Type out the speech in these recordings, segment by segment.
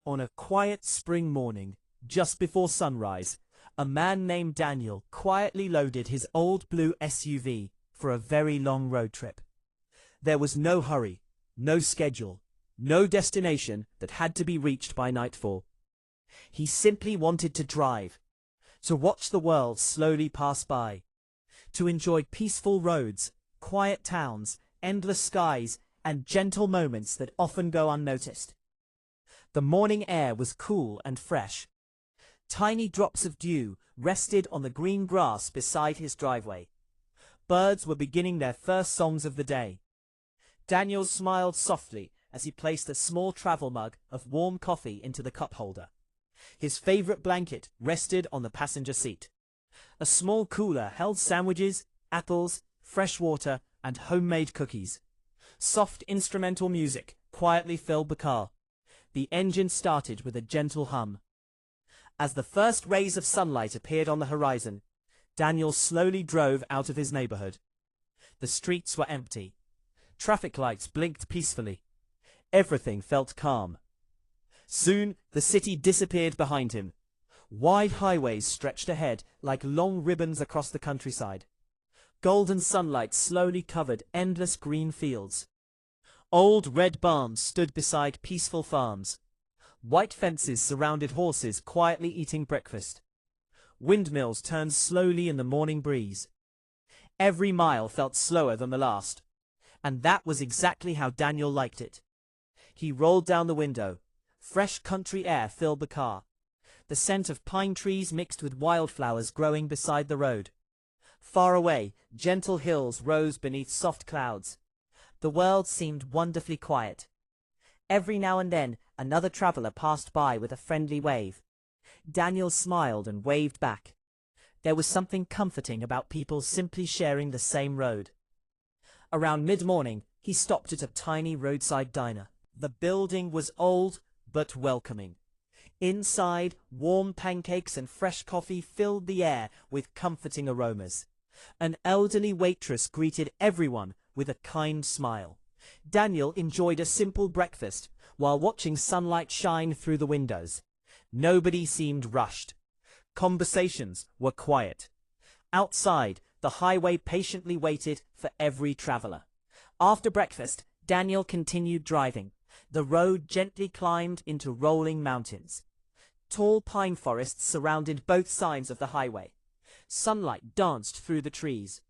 On a quiet spring morning, just before sunrise, a man named Daniel quietly loaded his old blue SUV for a very long road trip. There was no hurry, no schedule, no destination that had to be reached by nightfall. He simply wanted to drive, to watch the world slowly pass by, to enjoy peaceful roads, quiet towns, endless skies, and gentle moments that often go unnoticed. The morning air was cool and fresh. Tiny drops of dew rested on the green grass beside his driveway. Birds were beginning their first songs of the day. Daniel smiled softly as he placed a small travel mug of warm coffee into the cup holder. His favorite blanket rested on the passenger seat. A small cooler held sandwiches, apples, fresh water, and homemade cookies. Soft instrumental music quietly filled the car. The engine started with a gentle hum. As the first rays of sunlight appeared on the horizon, Daniel slowly drove out of his neighborhood. The streets were empty. Traffic lights blinked peacefully. Everything felt calm. Soon the city disappeared behind him. Wide highways stretched ahead like long ribbons across the countryside. Golden sunlight slowly covered endless green fields. Old red barns stood beside peaceful farms. White fences surrounded horses quietly eating breakfast. Windmills turned slowly in the morning breeze. Every mile felt slower than the last, and that was exactly how Daniel liked it. He rolled down the window. Fresh country air filled the car. The scent of pine trees mixed with wildflowers growing beside the road. Far away, gentle hills rose beneath soft clouds. The world seemed wonderfully quiet. Every now and then, another traveler passed by with a friendly wave. Daniel smiled and waved back. There was something comforting about people simply sharing the same road. Around mid-morning, he stopped at a tiny roadside diner. The building was old but welcoming. Inside, warm pancakes and fresh coffee filled the air with comforting aromas. An elderly waitress greeted everyone with a kind smile. Daniel enjoyed a simple breakfast while watching sunlight shine through the windows. Nobody seemed rushed. Conversations were quiet. Outside, the highway patiently waited for every traveler. After breakfast, Daniel continued driving. The road gently climbed into rolling mountains. Tall pine forests surrounded both sides of the highway. Sunlight danced through the trees.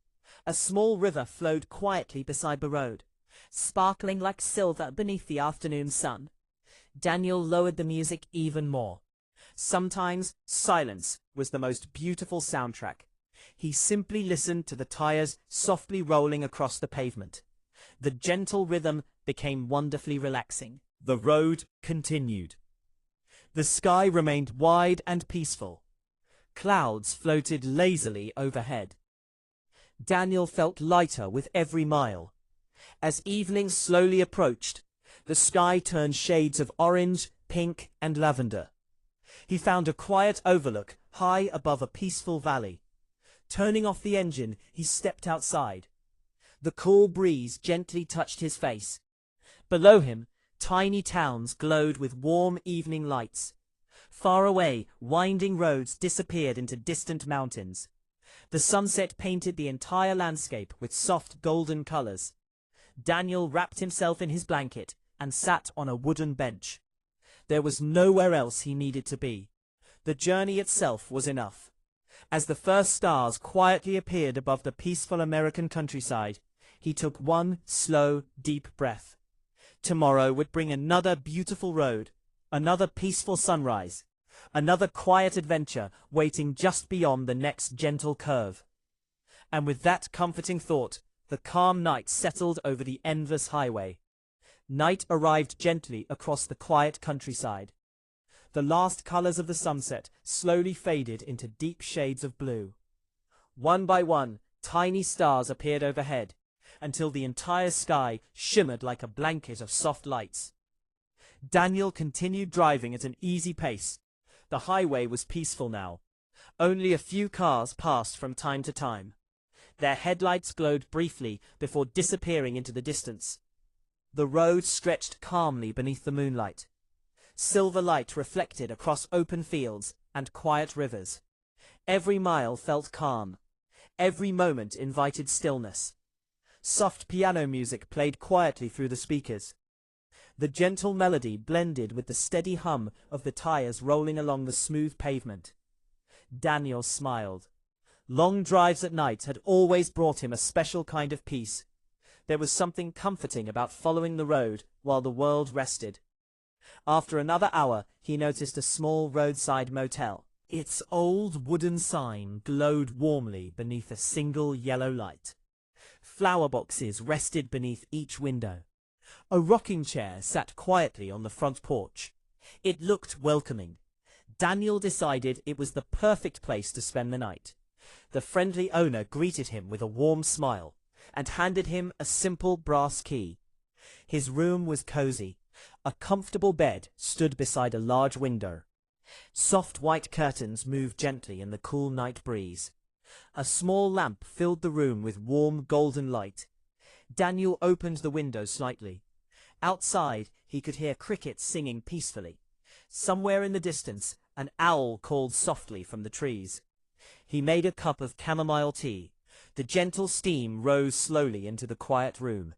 A small river flowed quietly beside the road, sparkling like silver beneath the afternoon sun. Daniel lowered the music even more. Sometimes silence was the most beautiful soundtrack. He simply listened to the tires softly rolling across the pavement. The gentle rhythm became wonderfully relaxing. The road continued. The sky remained wide and peaceful. Clouds floated lazily overhead. Daniel felt lighter with every mile. As evening slowly approached, the sky turned shades of orange, pink, and lavender. He found a quiet overlook high above a peaceful valley. Turning off the engine, he stepped outside. The cool breeze gently touched his face. Below him, tiny towns glowed with warm evening lights. Far away, winding roads disappeared into distant mountains. The sunset painted the entire landscape with soft golden colors. Daniel wrapped himself in his blanket and sat on a wooden bench. There was nowhere else he needed to be. The journey itself was enough. As the first stars quietly appeared above the peaceful American countryside, he took one slow, deep breath. Tomorrow would bring another beautiful road, another peaceful sunrise, another quiet adventure waiting just beyond the next gentle curve. And with that comforting thought, the calm night settled over the endless highway. Night arrived gently across the quiet countryside. The last colors of the sunset slowly faded into deep shades of blue. One by one, tiny stars appeared overhead, until the entire sky shimmered like a blanket of soft lights. Daniel continued driving at an easy pace. The highway was peaceful now. Only a few cars passed from time to time. Their headlights glowed briefly before disappearing into the distance. The road stretched calmly beneath the moonlight. Silver light reflected across open fields and quiet rivers. Every mile felt calm. Every moment invited stillness. Soft piano music played quietly through the speakers. The gentle melody blended with the steady hum of the tires rolling along the smooth pavement. Daniel smiled. Long drives at night had always brought him a special kind of peace. There was something comforting about following the road while the world rested. After another hour, he noticed a small roadside motel. Its old wooden sign glowed warmly beneath a single yellow light. Flower boxes rested beneath each window. A rocking chair sat quietly on the front porch. It looked welcoming. Daniel decided it was the perfect place to spend the night. The friendly owner greeted him with a warm smile and handed him a simple brass key. His room was cozy. A comfortable bed stood beside a large window. Soft white curtains moved gently in the cool night breeze. A small lamp filled the room with warm golden light. Daniel opened the window slightly. Outside, he could hear crickets singing peacefully. Somewhere in the distance, an owl called softly from the trees. He made a cup of chamomile tea. The gentle steam rose slowly into the quiet room.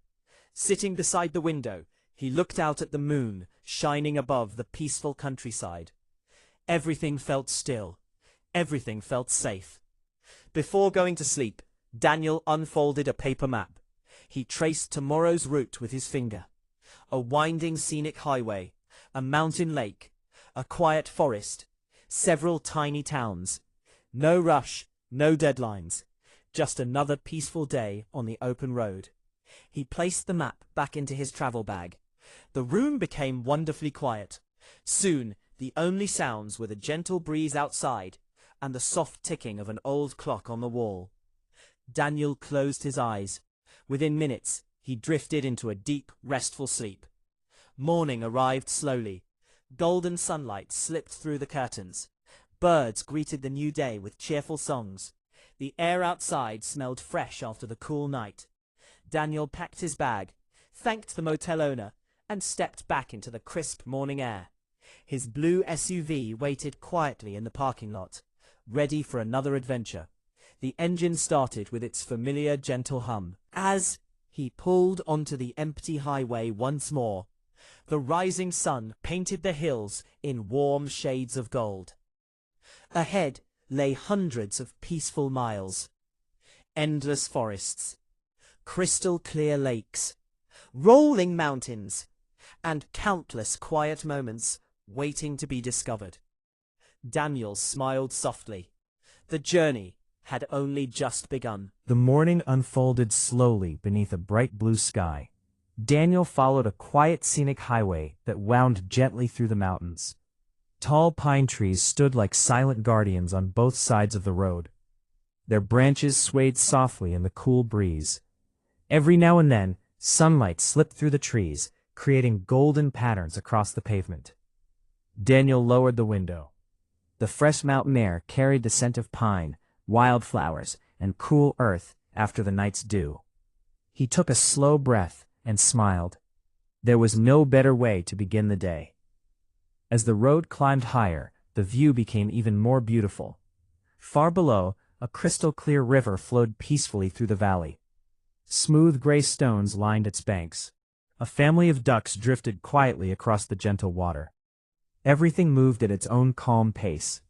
Sitting beside the window, he looked out at the moon shining above the peaceful countryside. Everything felt still. Everything felt safe. Before going to sleep, Daniel unfolded a paper map. He traced tomorrow's route with his finger. A winding scenic highway, a mountain lake, a quiet forest, several tiny towns. No rush, no deadlines. Just another peaceful day on the open road. He placed the map back into his travel bag. The room became wonderfully quiet. Soon, the only sounds were the gentle breeze outside and the soft ticking of an old clock on the wall. Daniel closed his eyes. Within minutes, he drifted into a deep, restful sleep. Morning arrived slowly. Golden sunlight slipped through the curtains. Birds greeted the new day with cheerful songs. The air outside smelled fresh after the cool night. Daniel packed his bag, thanked the motel owner, and stepped back into the crisp morning air. His blue SUV waited quietly in the parking lot, ready for another adventure. The engine started with its familiar gentle hum. As he pulled onto the empty highway once more, the rising sun painted the hills in warm shades of gold. Ahead lay hundreds of peaceful miles. Endless forests, crystal clear lakes, rolling mountains, and countless quiet moments waiting to be discovered. Daniel smiled softly. The journey had only just begun. The morning unfolded slowly beneath a bright blue sky. Daniel followed a quiet scenic highway that wound gently through the mountains. Tall pine trees stood like silent guardians on both sides of the road. Their branches swayed softly in the cool breeze. Every now and then, sunlight slipped through the trees, creating golden patterns across the pavement. Daniel lowered the window. The fresh mountain air carried the scent of pine, wildflowers, and cool earth after the night's dew. He took a slow breath and smiled. There was no better way to begin the day. As the road climbed higher, the view became even more beautiful. Far below, a crystal-clear river flowed peacefully through the valley. Smooth gray stones lined its banks. A family of ducks drifted quietly across the gentle water. Everything moved at its own calm pace.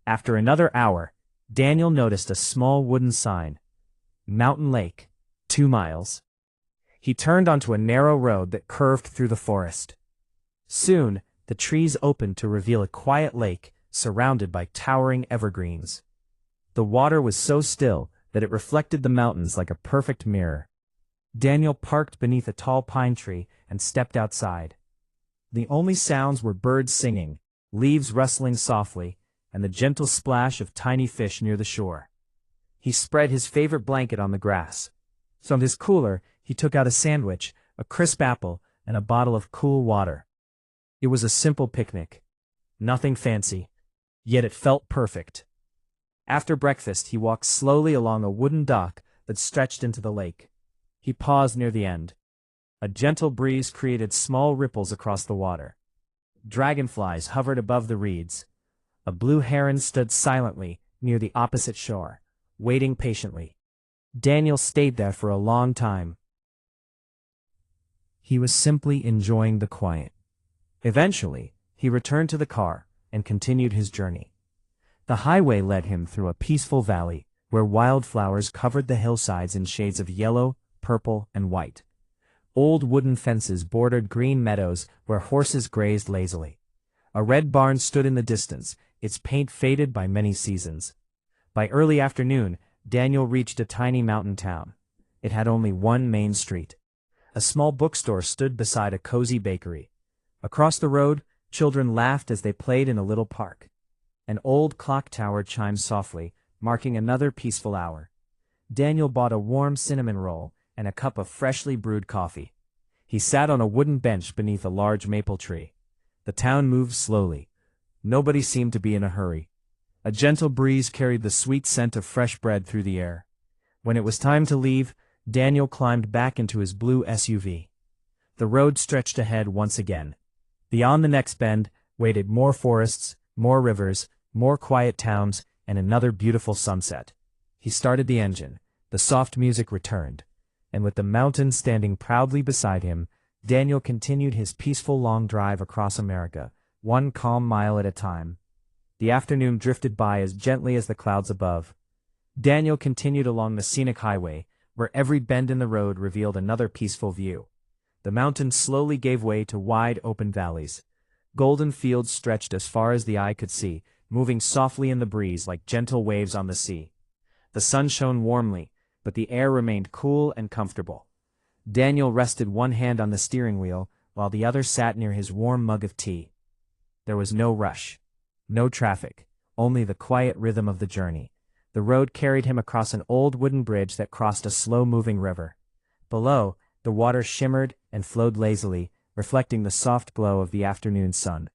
After another hour, Daniel noticed a small wooden sign. Mountain Lake, 2 miles. He turned onto a narrow road that curved through the forest. Soon, the trees opened to reveal a quiet lake surrounded by towering evergreens. The water was so still that it reflected the mountains like a perfect mirror. Daniel parked beneath a tall pine tree and stepped outside. The only sounds were birds singing, leaves rustling softly, and the gentle splash of tiny fish near the shore. He spread his favorite blanket on the grass. From his cooler, he took out a sandwich, a crisp apple, and a bottle of cool water. It was a simple picnic. Nothing fancy, yet it felt perfect. After breakfast, he walked slowly along a wooden dock that stretched into the lake. He paused near the end. A gentle breeze created small ripples across the water. Dragonflies hovered above the reeds. A blue heron stood silently near the opposite shore, waiting patiently. Daniel stayed there for a long time. He was simply enjoying the quiet. Eventually, he returned to the car and continued his journey. The highway led him through a peaceful valley where wildflowers covered the hillsides in shades of yellow, purple, and white. Old wooden fences bordered green meadows where horses grazed lazily. A red barn stood in the distance, its paint faded by many seasons. By early afternoon, Daniel reached a tiny mountain town. It had only one main street. A small bookstore stood beside a cozy bakery. Across the road, children laughed as they played in a little park. An old clock tower chimed softly, marking another peaceful hour. Daniel bought a warm cinnamon roll and a cup of freshly brewed coffee. He sat on a wooden bench beneath a large maple tree. The town moved slowly. Nobody seemed to be in a hurry. A gentle breeze carried the sweet scent of fresh bread through the air. When it was time to leave, Daniel climbed back into his blue SUV. The road stretched ahead once again. Beyond the next bend waited more forests, more rivers, more quiet towns, and another beautiful sunset. He started the engine. The soft music returned. And with the mountains standing proudly beside him, Daniel continued his peaceful long drive across America, one calm mile at a time. The afternoon drifted by as gently as the clouds above. Daniel continued along the scenic highway, where every bend in the road revealed another peaceful view. The mountains slowly gave way to wide open valleys. Golden fields stretched as far as the eye could see, moving softly in the breeze like gentle waves on the sea. The sun shone warmly, but the air remained cool and comfortable. Daniel rested one hand on the steering wheel, while the other sat near his warm mug of tea. There was no rush. No traffic, only the quiet rhythm of the journey. The road carried him across an old wooden bridge that crossed a slow-moving river. Below, the water shimmered and flowed lazily, reflecting the soft glow of the afternoon sun.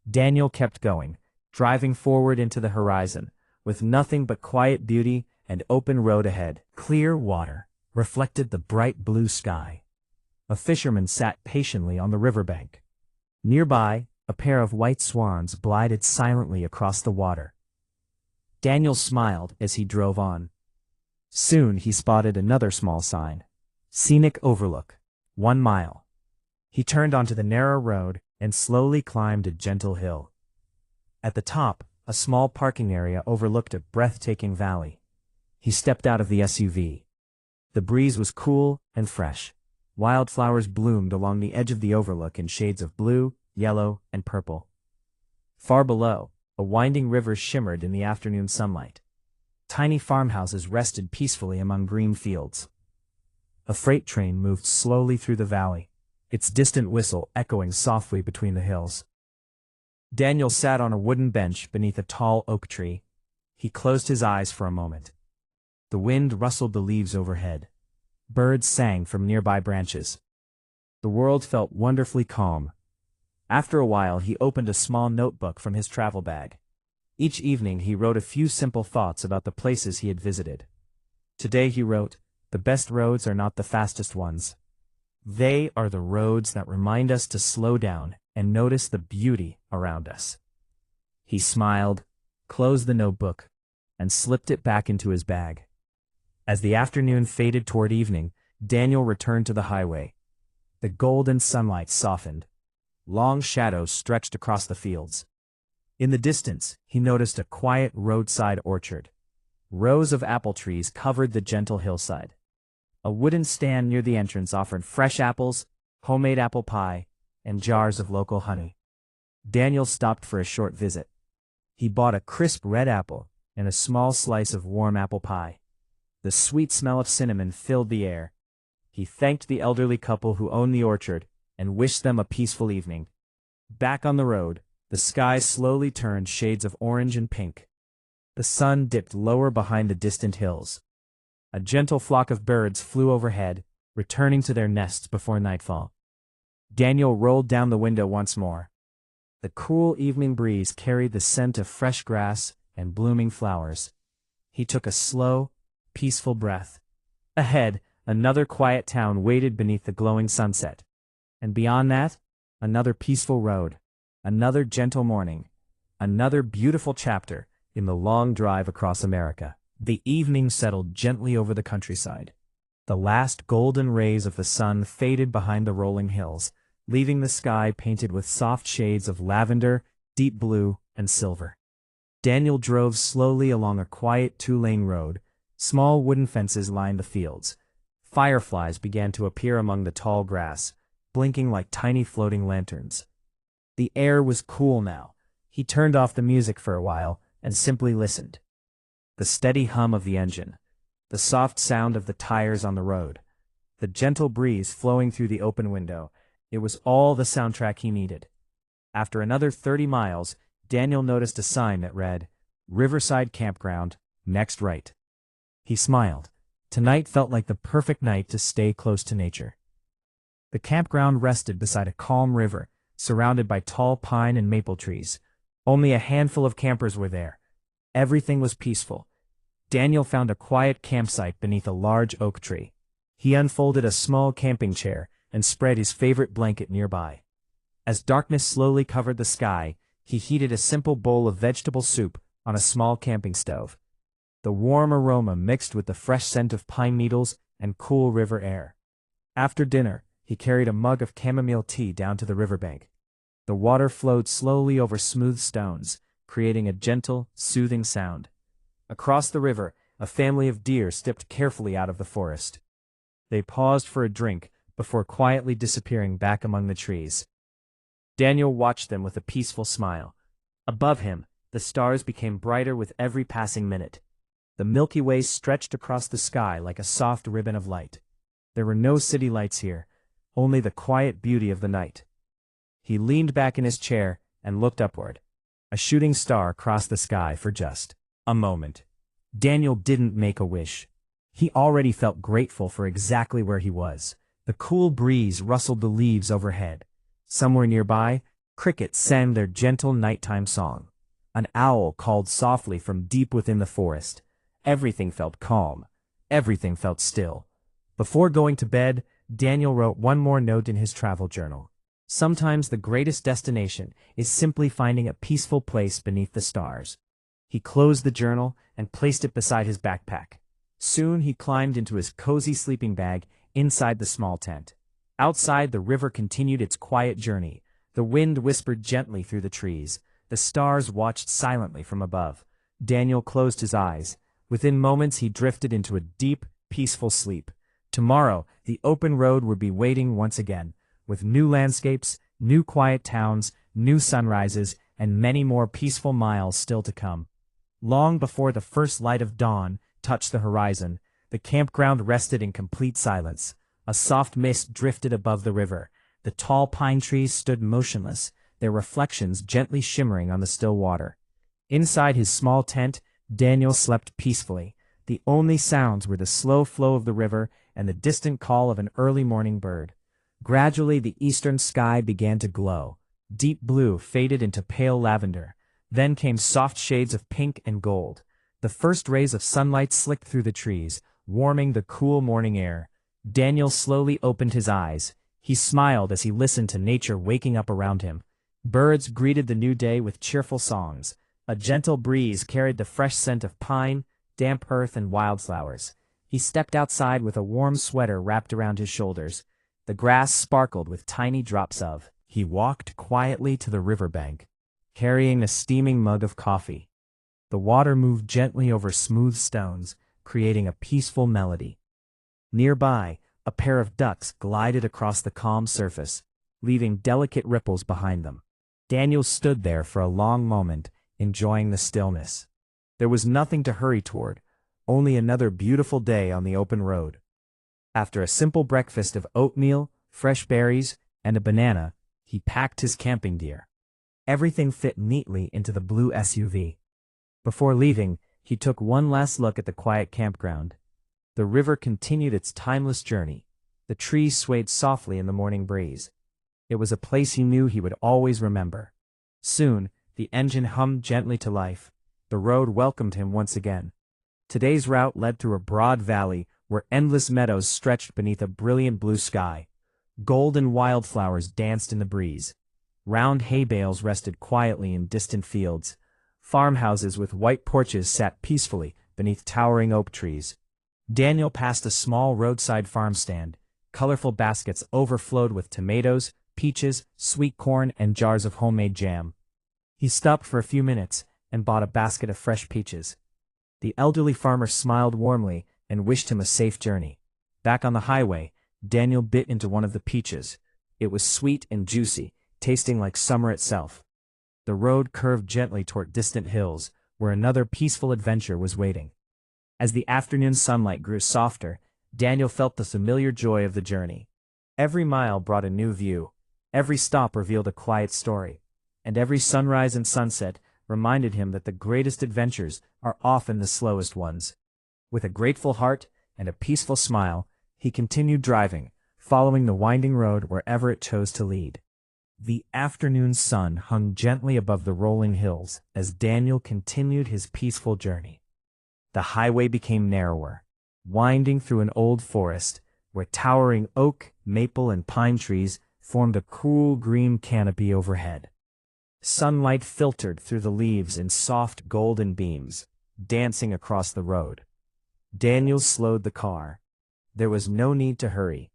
Daniel kept going, driving forward into the horizon, with nothing but quiet beauty and open road ahead. Clear water reflected the bright blue sky. A fisherman sat patiently on the riverbank. Nearby, a pair of white swans glided silently across the water. Daniel smiled as he drove on. Soon he spotted another small sign. Scenic Overlook, 1 mile. He turned onto the narrow road and slowly climbed a gentle hill. At the top, a small parking area overlooked a breathtaking valley. He stepped out of the SUV. The breeze was cool and fresh. Wildflowers bloomed along the edge of the overlook in shades of blue, yellow, and purple. Far below, a winding river shimmered in the afternoon sunlight. Tiny farmhouses rested peacefully among green fields. A freight train moved slowly through the valley, its distant whistle echoing softly between the hills. Daniel sat on a wooden bench beneath a tall oak tree. He closed his eyes for a moment. The wind rustled the leaves overhead. Birds sang from nearby branches. The world felt wonderfully calm. After a while, he opened a small notebook from his travel bag. Each evening, he wrote a few simple thoughts about the places he had visited. Today, he wrote, "The best roads are not the fastest ones. They are the roads that remind us to slow down and notice the beauty around us." He smiled, closed the notebook, and slipped it back into his bag. As the afternoon faded toward evening, Daniel returned to the highway. The golden sunlight softened. Long shadows stretched across the fields. In the distance, he noticed a quiet roadside orchard. Rows of apple trees covered the gentle hillside. A wooden stand near the entrance offered fresh apples, homemade apple pie, and jars of local honey. Daniel stopped for a short visit. He bought a crisp red apple and a small slice of warm apple pie. The sweet smell of cinnamon filled the air. He thanked the elderly couple who owned the orchard and wished them a peaceful evening. Back on the road, the sky slowly turned shades of orange and pink. The sun dipped lower behind the distant hills. A gentle flock of birds flew overhead, returning to their nests before nightfall. Daniel rolled down the window once more. The cool evening breeze carried the scent of fresh grass and blooming flowers. He took a slow, peaceful breath. Ahead, another quiet town waited beneath the glowing sunset. And beyond that, another peaceful road. Another gentle morning, another beautiful chapter in the long drive across America. The evening settled gently over the countryside. The last golden rays of the sun faded behind the rolling hills, leaving the sky painted with soft shades of lavender, deep blue, and silver. Daniel drove slowly along a quiet two-lane road. Small wooden fences lined the fields. Fireflies began to appear among the tall grass, blinking like tiny floating lanterns. The air was cool now. He turned off the music for a while and simply listened. The steady hum of the engine, the soft sound of the tires on the road, the gentle breeze flowing through the open window, it was all the soundtrack he needed. After another 30 miles, Daniel noticed a sign that read, "Riverside Campground, next right." He smiled. Tonight felt like the perfect night to stay close to nature. The campground rested beside a calm river, surrounded by tall pine and maple trees. Only a handful of campers were there. Everything was peaceful. Daniel found a quiet campsite beneath a large oak tree. He unfolded a small camping chair and spread his favorite blanket nearby. As darkness slowly covered the sky, he heated a simple bowl of vegetable soup on a small camping stove. The warm aroma mixed with the fresh scent of pine needles and cool river air. After dinner, he carried a mug of chamomile tea down to the riverbank. The water flowed slowly over smooth stones, creating a gentle, soothing sound. Across the river, a family of deer stepped carefully out of the forest. They paused for a drink before quietly disappearing back among the trees. Daniel watched them with a peaceful smile. Above him, the stars became brighter with every passing minute. The Milky Way stretched across the sky like a soft ribbon of light. There were no city lights here, only the quiet beauty of the night. He leaned back in his chair and looked upward. A shooting star crossed the sky for just a moment. Daniel didn't make a wish. He already felt grateful for exactly where he was. The cool breeze rustled the leaves overhead. Somewhere nearby, crickets sang their gentle nighttime song. An owl called softly from deep within the forest. Everything felt calm. Everything felt still. Before going to bed, Daniel wrote one more note in his travel journal. Sometimes the greatest destination is simply finding a peaceful place beneath the stars. He closed the journal and placed it beside his backpack. Soon he climbed into his cozy sleeping bag inside the small tent. Outside, the river continued its quiet journey. The wind whispered gently through the trees. The stars watched silently from above. Daniel closed his eyes. Within moments, he drifted into a deep, peaceful sleep. Tomorrow, the open road would be waiting once again, with new landscapes, new quiet towns, new sunrises, and many more peaceful miles still to come. Long before the first light of dawn touched the horizon, the campground rested in complete silence. A soft mist drifted above the river. The tall pine trees stood motionless, their reflections gently shimmering on the still water. Inside his small tent, Daniel slept peacefully. The only sounds were the slow flow of the river and the distant call of an early morning bird. Gradually, the eastern sky began to glow. Deep blue faded into pale lavender. Then came soft shades of pink and gold. The first rays of sunlight slicked through the trees, warming the cool morning air. Daniel slowly opened his eyes. He smiled as he listened to nature waking up around him. Birds greeted the new day with cheerful songs. A gentle breeze carried the fresh scent of pine, damp earth, and wildflowers. He stepped outside with a warm sweater wrapped around his shoulders. The grass sparkled with tiny drops of. He walked quietly to the riverbank, carrying a steaming mug of coffee. The water moved gently over smooth stones, creating a peaceful melody. Nearby, a pair of ducks glided across the calm surface, leaving delicate ripples behind them. Daniel stood there for a long moment, enjoying the stillness. There was nothing to hurry toward, only another beautiful day on the open road. After a simple breakfast of oatmeal, fresh berries, and a banana, he packed his camping gear. Everything fit neatly into the blue SUV. Before leaving, he took one last look at the quiet campground. The river continued its timeless journey. The trees swayed softly in the morning breeze. It was a place he knew he would always remember. Soon, the engine hummed gently to life. The road welcomed him once again. Today's route led through a broad valley where endless meadows stretched beneath a brilliant blue sky. Golden wildflowers danced in the breeze. Round hay bales rested quietly in distant fields. Farmhouses with white porches sat peacefully beneath towering oak trees. Daniel passed a small roadside farm stand. Colorful baskets overflowed with tomatoes, peaches, sweet corn, and jars of homemade jam. He stopped for a few minutes and bought a basket of fresh peaches. The elderly farmer smiled warmly and wished him a safe journey. Back on the highway, Daniel bit into one of the peaches. It was sweet and juicy, tasting like summer itself. The road curved gently toward distant hills, where another peaceful adventure was waiting. As the afternoon sunlight grew softer, Daniel felt the familiar joy of the journey. Every mile brought a new view, every stop revealed a quiet story, and every sunrise and sunset reminded him that the greatest adventures are often the slowest ones. With a grateful heart and a peaceful smile, he continued driving, following the winding road wherever it chose to lead. The afternoon sun hung gently above the rolling hills as Daniel continued his peaceful journey. The highway became narrower, winding through an old forest where towering oak, maple, and pine trees formed a cool green canopy overhead. Sunlight filtered through the leaves in soft golden beams, dancing across the road. Daniel slowed the car. There was no need to hurry.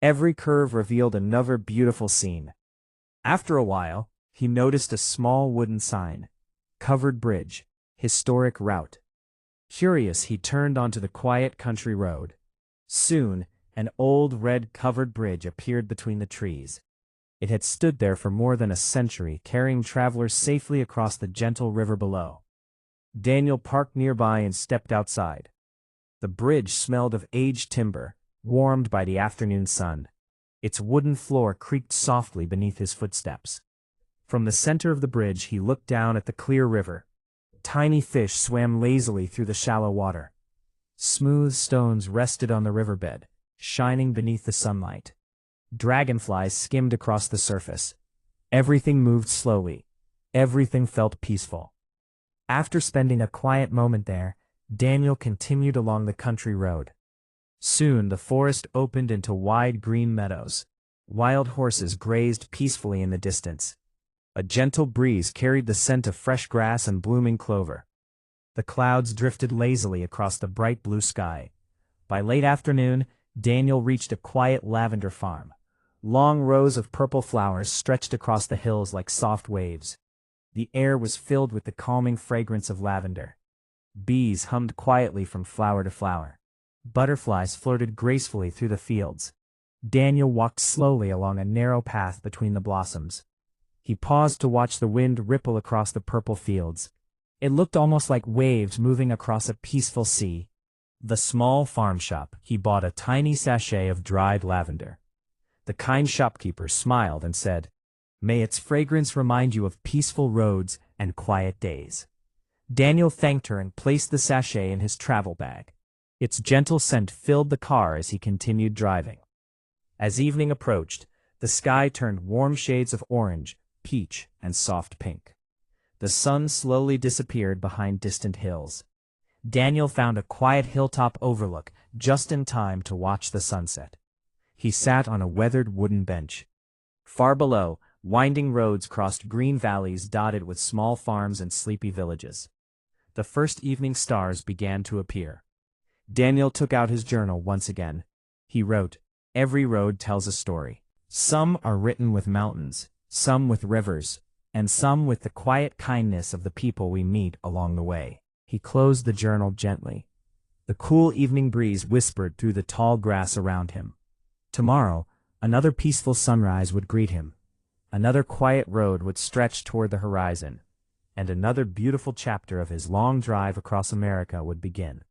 Every curve revealed another beautiful scene. After a while, he noticed a small wooden sign, "Covered Bridge, Historic Route." Curious, he turned onto the quiet country road. Soon, an old red covered bridge appeared between the trees. It had stood there for more than a century, carrying travelers safely across the gentle river below. Daniel parked nearby and stepped outside. The bridge smelled of aged timber, warmed by the afternoon sun. Its wooden floor creaked softly beneath his footsteps. From the center of the bridge, he looked down at the clear river. Tiny fish swam lazily through the shallow water. Smooth stones rested on the riverbed, shining beneath the sunlight. Dragonflies skimmed across the surface. Everything moved slowly. Everything felt peaceful. After spending a quiet moment there, Daniel continued along the country road. Soon the forest opened into wide green meadows. Wild horses grazed peacefully in the distance. A gentle breeze carried the scent of fresh grass and blooming clover. The clouds drifted lazily across the bright blue sky. By late afternoon, Daniel reached a quiet lavender farm. Long rows of purple flowers stretched across the hills like soft waves. The air was filled with the calming fragrance of lavender. Bees hummed quietly from flower to flower. Butterflies flirted gracefully through the fields. Daniel walked slowly along a narrow path between the blossoms. He paused to watch the wind ripple across the purple fields. It looked almost like waves moving across a peaceful sea. The small farm shop, he bought a tiny sachet of dried lavender. The kind shopkeeper smiled and said, "May its fragrance remind you of peaceful roads and quiet days." Daniel thanked her and placed the sachet in his travel bag. Its gentle scent filled the car as he continued driving. As evening approached, the sky turned warm shades of orange, peach, and soft pink. The sun slowly disappeared behind distant hills. Daniel found a quiet hilltop overlook just in time to watch the sunset. He sat on a weathered wooden bench. Far below, winding roads crossed green valleys dotted with small farms and sleepy villages. The first evening stars began to appear. Daniel took out his journal once again. He wrote, "Every road tells a story. Some are written with mountains, some with rivers, and some with the quiet kindness of the people we meet along the way." He closed the journal gently. The cool evening breeze whispered through the tall grass around him. Tomorrow, another peaceful sunrise would greet him. Another quiet road would stretch toward the horizon, and another beautiful chapter of his long drive across America would begin.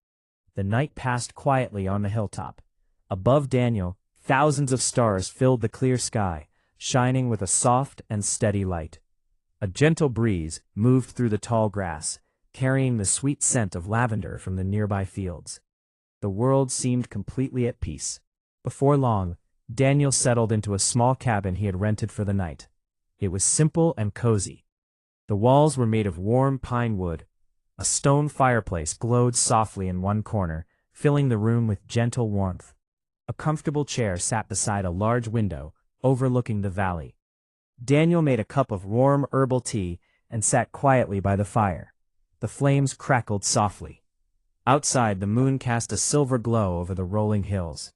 The night passed quietly on the hilltop. Above Daniel, thousands of stars filled the clear sky, shining with a soft and steady light. A gentle breeze moved through the tall grass, carrying the sweet scent of lavender from the nearby fields. The world seemed completely at peace. Before long, Daniel settled into a small cabin he had rented for the night. It was simple and cozy. The walls were made of warm pine wood. A stone fireplace glowed softly in one corner, filling the room with gentle warmth. A comfortable chair sat beside a large window, overlooking the valley. Daniel made a cup of warm herbal tea and sat quietly by the fire. The flames crackled softly. Outside, the moon cast a silver glow over the rolling hills.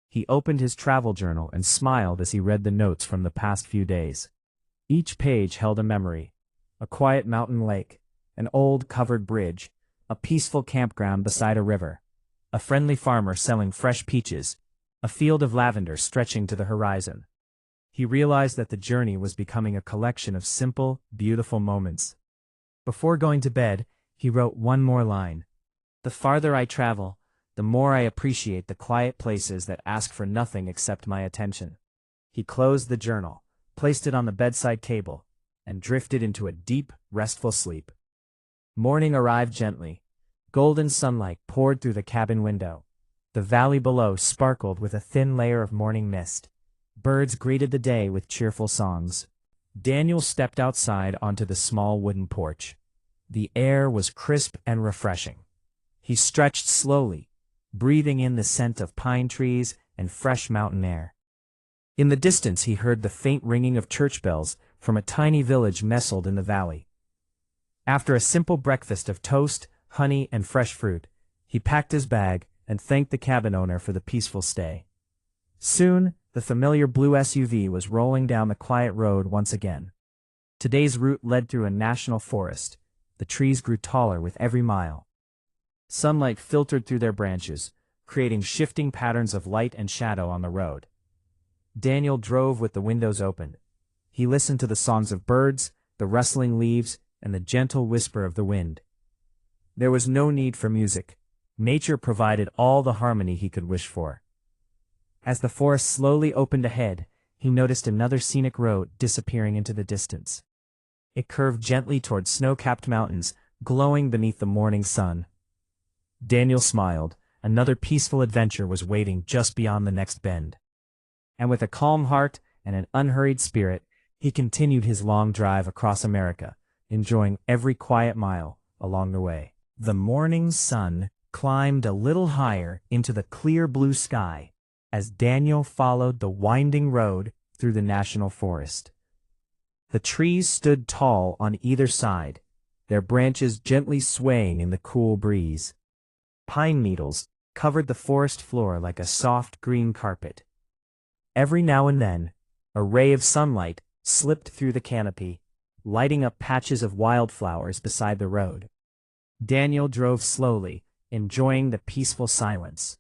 He opened his travel journal and smiled as he read the notes from the past few days. Each page held a memory: a quiet mountain lake, an old covered bridge, a peaceful campground beside a river, a friendly farmer selling fresh peaches, a field of lavender stretching to the horizon. He realized that the journey was becoming a collection of simple, beautiful moments. Before going to bed, he wrote one more line: "The farther I travel, the more I appreciate the quiet places that ask for nothing except my attention." He closed the journal, placed it on the bedside table, and drifted into a deep, restful sleep. Morning arrived gently. Golden sunlight poured through the cabin window. The valley below sparkled with a thin layer of morning mist. Birds greeted the day with cheerful songs. Daniel stepped outside onto the small wooden porch. The air was crisp and refreshing. He stretched slowly, breathing in the scent of pine trees and fresh mountain air. In the distance he heard the faint ringing of church bells from a tiny village nestled in the valley. After a simple breakfast of toast, honey, and fresh fruit, he packed his bag and thanked the cabin owner for the peaceful stay. Soon, the familiar blue SUV was rolling down the quiet road once again. Today's route led through a national forest. The trees grew taller with every mile. Sunlight filtered through their branches, creating shifting patterns of light and shadow on the road. Daniel drove with the windows open. He listened to the songs of birds, the rustling leaves, and the gentle whisper of the wind. There was no need for music. Nature provided all the harmony he could wish for. As the forest slowly opened ahead, he noticed another scenic road disappearing into the distance. It curved gently toward snow-capped mountains, glowing beneath the morning sun. Daniel smiled. Another peaceful adventure was waiting just beyond the next bend. And with a calm heart and an unhurried spirit, he continued his long drive across America, enjoying every quiet mile along the way. The morning sun climbed a little higher into the clear blue sky as Daniel followed the winding road through the national forest. The trees stood tall on either side, their branches gently swaying in the cool breeze. Pine needles covered the forest floor like a soft green carpet. Every now and then, a ray of sunlight slipped through the canopy, lighting up patches of wildflowers beside the road. Daniel drove slowly, enjoying the peaceful silence.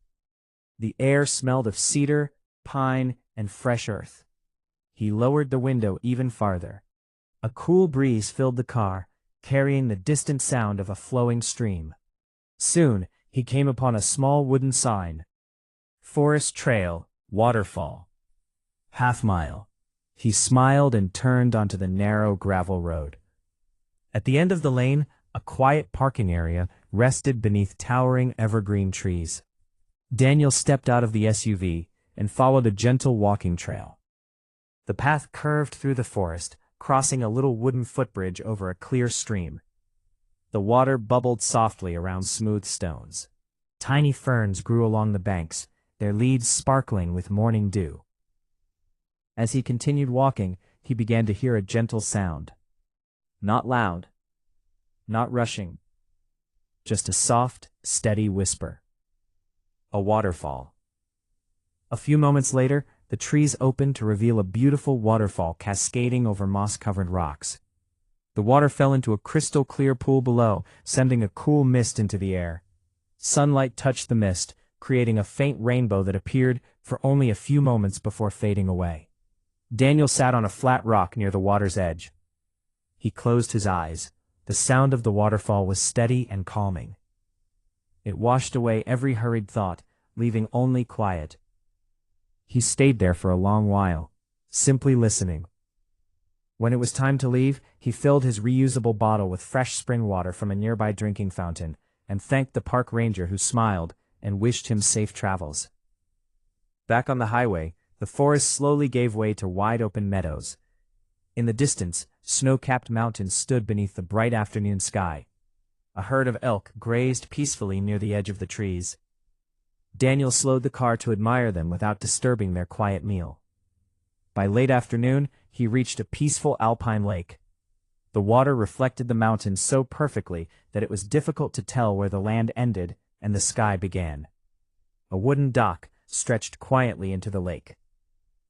The air smelled of cedar, pine, and fresh earth. He lowered the window even farther. A cool breeze filled the car, carrying the distant sound of a flowing stream. Soon, he came upon a small wooden sign: "Forest Trail, Waterfall. Half mile." He smiled and turned onto the narrow gravel road. At the end of the lane, a quiet parking area rested beneath towering evergreen trees. Daniel stepped out of the SUV and followed a gentle walking trail. The path curved through the forest, crossing a little wooden footbridge over a clear stream. The water bubbled softly around smooth stones. Tiny ferns grew along the banks, their leaves sparkling with morning dew. As he continued walking, he began to hear a gentle sound. Not loud, not rushing, just a soft, steady whisper. A waterfall. A few moments later, the trees opened to reveal a beautiful waterfall cascading over moss-covered rocks. The water fell into a crystal-clear pool below, sending a cool mist into the air. Sunlight touched the mist, creating a faint rainbow that appeared for only a few moments before fading away. Daniel sat on a flat rock near the water's edge. He closed his eyes. The sound of the waterfall was steady and calming. It washed away every hurried thought, leaving only quiet. He stayed there for a long while, simply listening. When it was time to leave, he filled his reusable bottle with fresh spring water from a nearby drinking fountain and thanked the park ranger who smiled and wished him safe travels. Back on the highway, the forest slowly gave way to wide-open meadows. In the distance, snow-capped mountains stood beneath the bright afternoon sky. A herd of elk grazed peacefully near the edge of the trees. Daniel slowed the car to admire them without disturbing their quiet meal. By late afternoon, he reached a peaceful alpine lake. The water reflected the mountains so perfectly that it was difficult to tell where the land ended and the sky began. A wooden dock stretched quietly into the lake.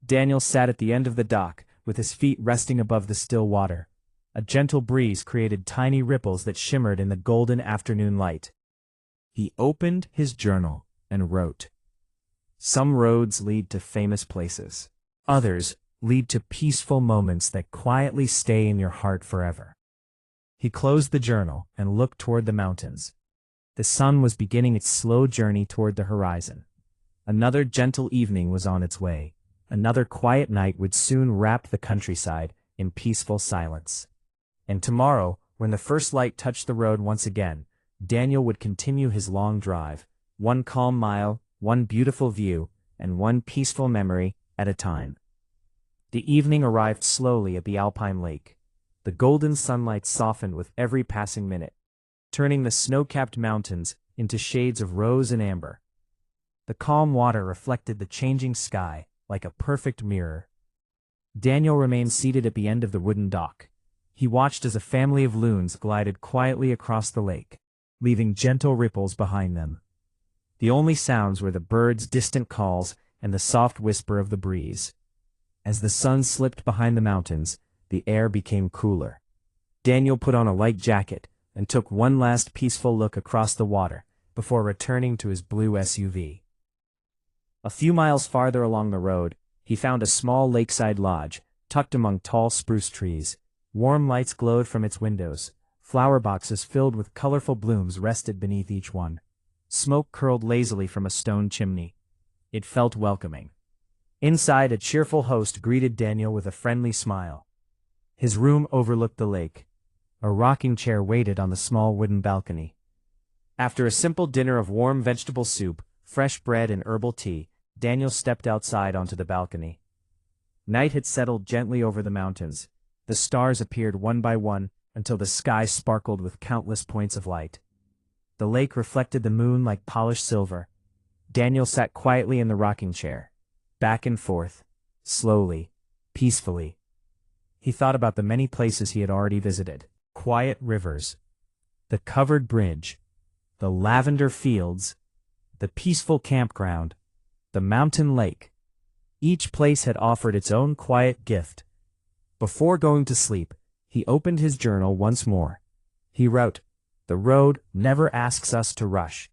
Daniel sat at the end of the dock, with his feet resting above the still water. A gentle breeze created tiny ripples that shimmered in the golden afternoon light. He opened his journal and wrote, "Some roads lead to famous places. Others lead to peaceful moments that quietly stay in your heart forever." He closed the journal and looked toward the mountains. The sun was beginning its slow journey toward the horizon. Another gentle evening was on its way. Another quiet night would soon wrap the countryside in peaceful silence. And tomorrow, when the first light touched the road once again, Daniel would continue his long drive, one calm mile, one beautiful view, and one peaceful memory at a time. The evening arrived slowly at the alpine lake. The golden sunlight softened with every passing minute, turning the snow-capped mountains into shades of rose and amber. The calm water reflected the changing sky like a perfect mirror. Daniel remained seated at the end of the wooden dock. He watched as a family of loons glided quietly across the lake, leaving gentle ripples behind them. The only sounds were the birds' distant calls and the soft whisper of the breeze. As the sun slipped behind the mountains, the air became cooler. Daniel put on a light jacket and took one last peaceful look across the water before returning to his blue SUV. A few miles farther along the road, he found a small lakeside lodge, tucked among tall spruce trees. Warm lights glowed from its windows. Flower boxes filled with colorful blooms rested beneath each one. Smoke curled lazily from a stone chimney. It felt welcoming. Inside, a cheerful host greeted Daniel with a friendly smile. His room overlooked the lake. A rocking chair waited on the small wooden balcony. After a simple dinner of warm vegetable soup, fresh bread and herbal tea, Daniel stepped outside onto the balcony. Night had settled gently over the mountains. The stars appeared one by one until the sky sparkled with countless points of light. The lake reflected the moon like polished silver. Daniel sat quietly in the rocking chair, back and forth, slowly, peacefully. He thought about the many places he had already visited. Quiet rivers, the covered bridge, the lavender fields, the peaceful campground, the mountain lake. Each place had offered its own quiet gift. Before going to sleep, he opened his journal once more. He wrote, "The road never asks us to rush.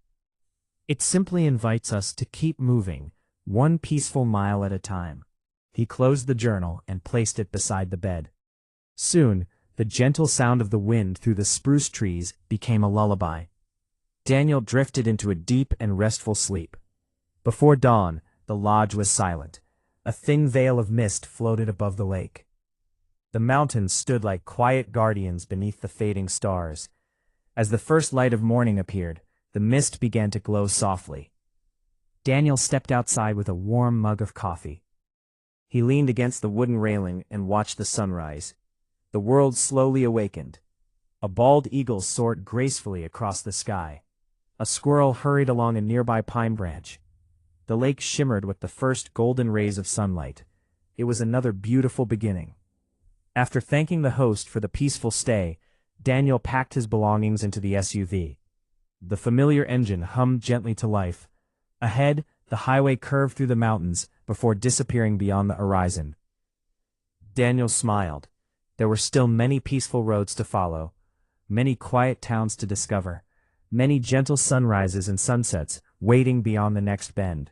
It simply invites us to keep moving, one peaceful mile at a time." He closed the journal and placed it beside the bed. Soon, the gentle sound of the wind through the spruce trees became a lullaby. Daniel drifted into a deep and restful sleep. Before dawn, the lodge was silent. A thin veil of mist floated above the lake. The mountains stood like quiet guardians beneath the fading stars. As the first light of morning appeared, the mist began to glow softly. Daniel stepped outside with a warm mug of coffee. He leaned against the wooden railing and watched the sunrise. The world slowly awakened. A bald eagle soared gracefully across the sky. A squirrel hurried along a nearby pine branch. The lake shimmered with the first golden rays of sunlight. It was another beautiful beginning. After thanking the host for the peaceful stay, Daniel packed his belongings into the SUV. The familiar engine hummed gently to life. Ahead, the highway curved through the mountains before disappearing beyond the horizon. Daniel smiled. There were still many peaceful roads to follow, many quiet towns to discover, many gentle sunrises and sunsets waiting beyond the next bend.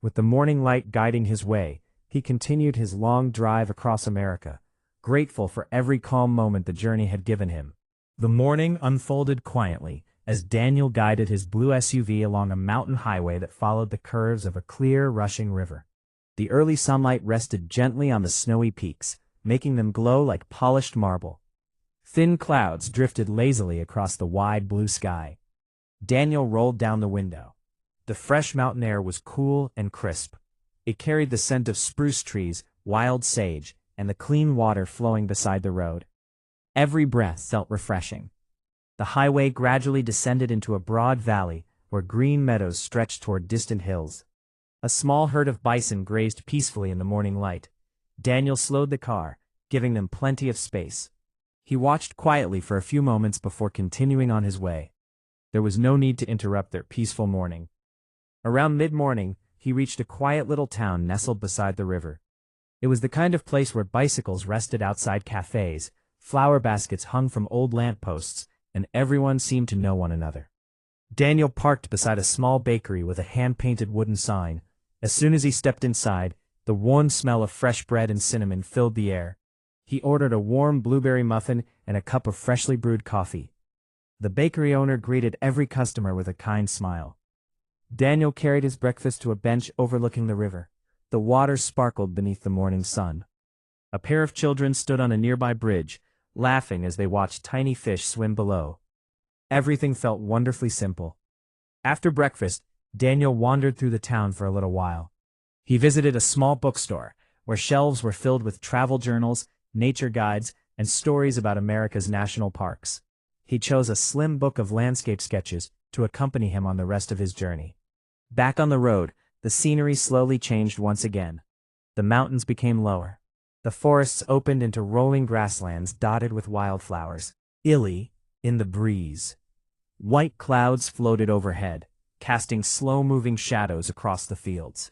With the morning light guiding his way, he continued his long drive across America, grateful for every calm moment the journey had given him. The morning unfolded quietly as Daniel guided his blue SUV along a mountain highway that followed the curves of a clear, rushing river. The early sunlight rested gently on the snowy peaks, making them glow like polished marble. Thin clouds drifted lazily across the wide blue sky. Daniel rolled down the window. The fresh mountain air was cool and crisp. It carried the scent of spruce trees, wild sage, and the clean water flowing beside the road. Every breath felt refreshing. The highway gradually descended into a broad valley where green meadows stretched toward distant hills. A small herd of bison grazed peacefully in the morning light. Daniel slowed the car, giving them plenty of space. He watched quietly for a few moments before continuing on his way. There was no need to interrupt their peaceful morning. Around mid-morning, he reached a quiet little town nestled beside the river. It was the kind of place where bicycles rested outside cafes, flower baskets hung from old lampposts, and everyone seemed to know one another. Daniel parked beside a small bakery with a hand-painted wooden sign. As soon as he stepped inside, the warm smell of fresh bread and cinnamon filled the air. He ordered a warm blueberry muffin and a cup of freshly brewed coffee. The bakery owner greeted every customer with a kind smile. Daniel carried his breakfast to a bench overlooking the river. The water sparkled beneath the morning sun. A pair of children stood on a nearby bridge, laughing as they watched tiny fish swim below. Everything felt wonderfully simple. After breakfast, Daniel wandered through the town for a little while. He visited a small bookstore, where shelves were filled with travel journals, nature guides, and stories about America's national parks. He chose a slim book of landscape sketches to accompany him on the rest of his journey. Back on the road, the scenery slowly changed once again. The mountains became lower. The forests opened into rolling grasslands dotted with wildflowers. Illy, in the breeze. White clouds floated overhead, casting slow-moving shadows across the fields.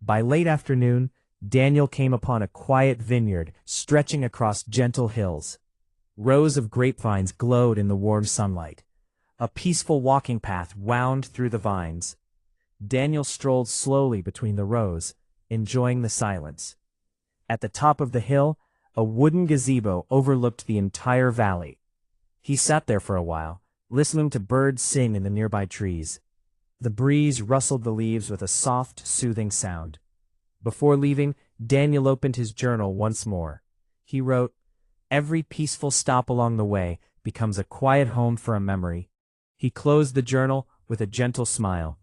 By late afternoon, Daniel came upon a quiet vineyard stretching across gentle hills. Rows of grapevines glowed in the warm sunlight. A peaceful walking path wound through the vines. Daniel strolled slowly between the rows, enjoying the silence. At the top of the hill, a wooden gazebo overlooked the entire valley. He sat there for a while, listening to birds sing in the nearby trees. The breeze rustled the leaves with a soft, soothing sound. Before leaving, Daniel opened his journal once more. He wrote, "Every peaceful stop along the way becomes a quiet home for a memory." He closed the journal with a gentle smile.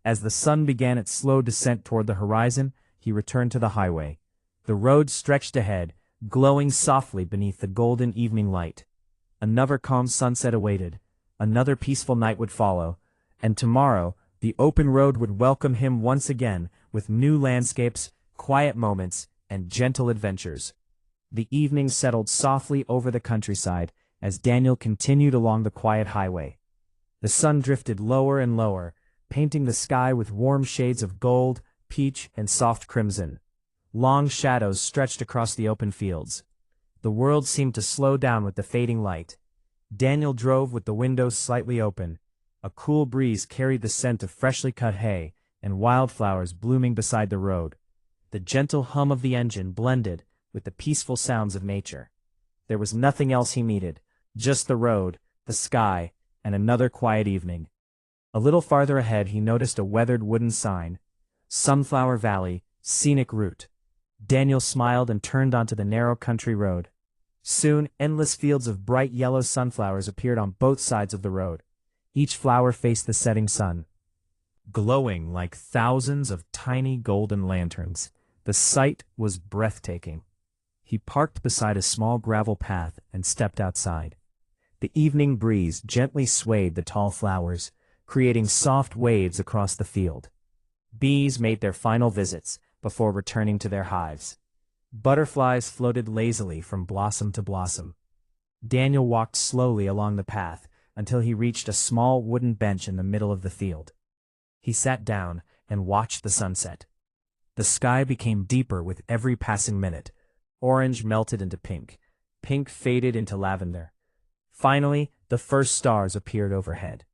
As the sun began its slow descent toward the horizon, he returned to the highway. The road stretched ahead, glowing softly beneath the golden evening light. Another calm sunset awaited. Another peaceful night would follow, and tomorrow the open road would welcome him once again with new landscapes, quiet moments, and gentle adventures. The evening settled softly over the countryside as Daniel continued along the quiet highway. The sun drifted lower and lower, painting the sky with warm shades of gold, peach, and soft crimson. Long shadows stretched across the open fields. The world seemed to slow down with the fading light. Daniel drove with the windows slightly open. A cool breeze carried the scent of freshly cut hay and wildflowers blooming beside the road. The gentle hum of the engine blended with the peaceful sounds of nature. There was nothing else he needed, just the road, the sky, and another quiet evening. A little farther ahead he noticed a weathered wooden sign, "Sunflower Valley, Scenic Route." Daniel smiled and turned onto the narrow country road. Soon, endless fields of bright yellow sunflowers appeared on both sides of the road. Each flower faced the setting sun, glowing like thousands of tiny golden lanterns. The sight was breathtaking. He parked beside a small gravel path and stepped outside. The evening breeze gently swayed the tall flowers, creating soft waves across the field. Bees made their final visits before returning to their hives. Butterflies floated lazily from blossom to blossom. Daniel walked slowly along the path until he reached a small wooden bench in the middle of the field. He sat down and watched the sunset. The sky became deeper with every passing minute. Orange melted into pink. Pink faded into lavender. Finally, the first stars appeared overhead.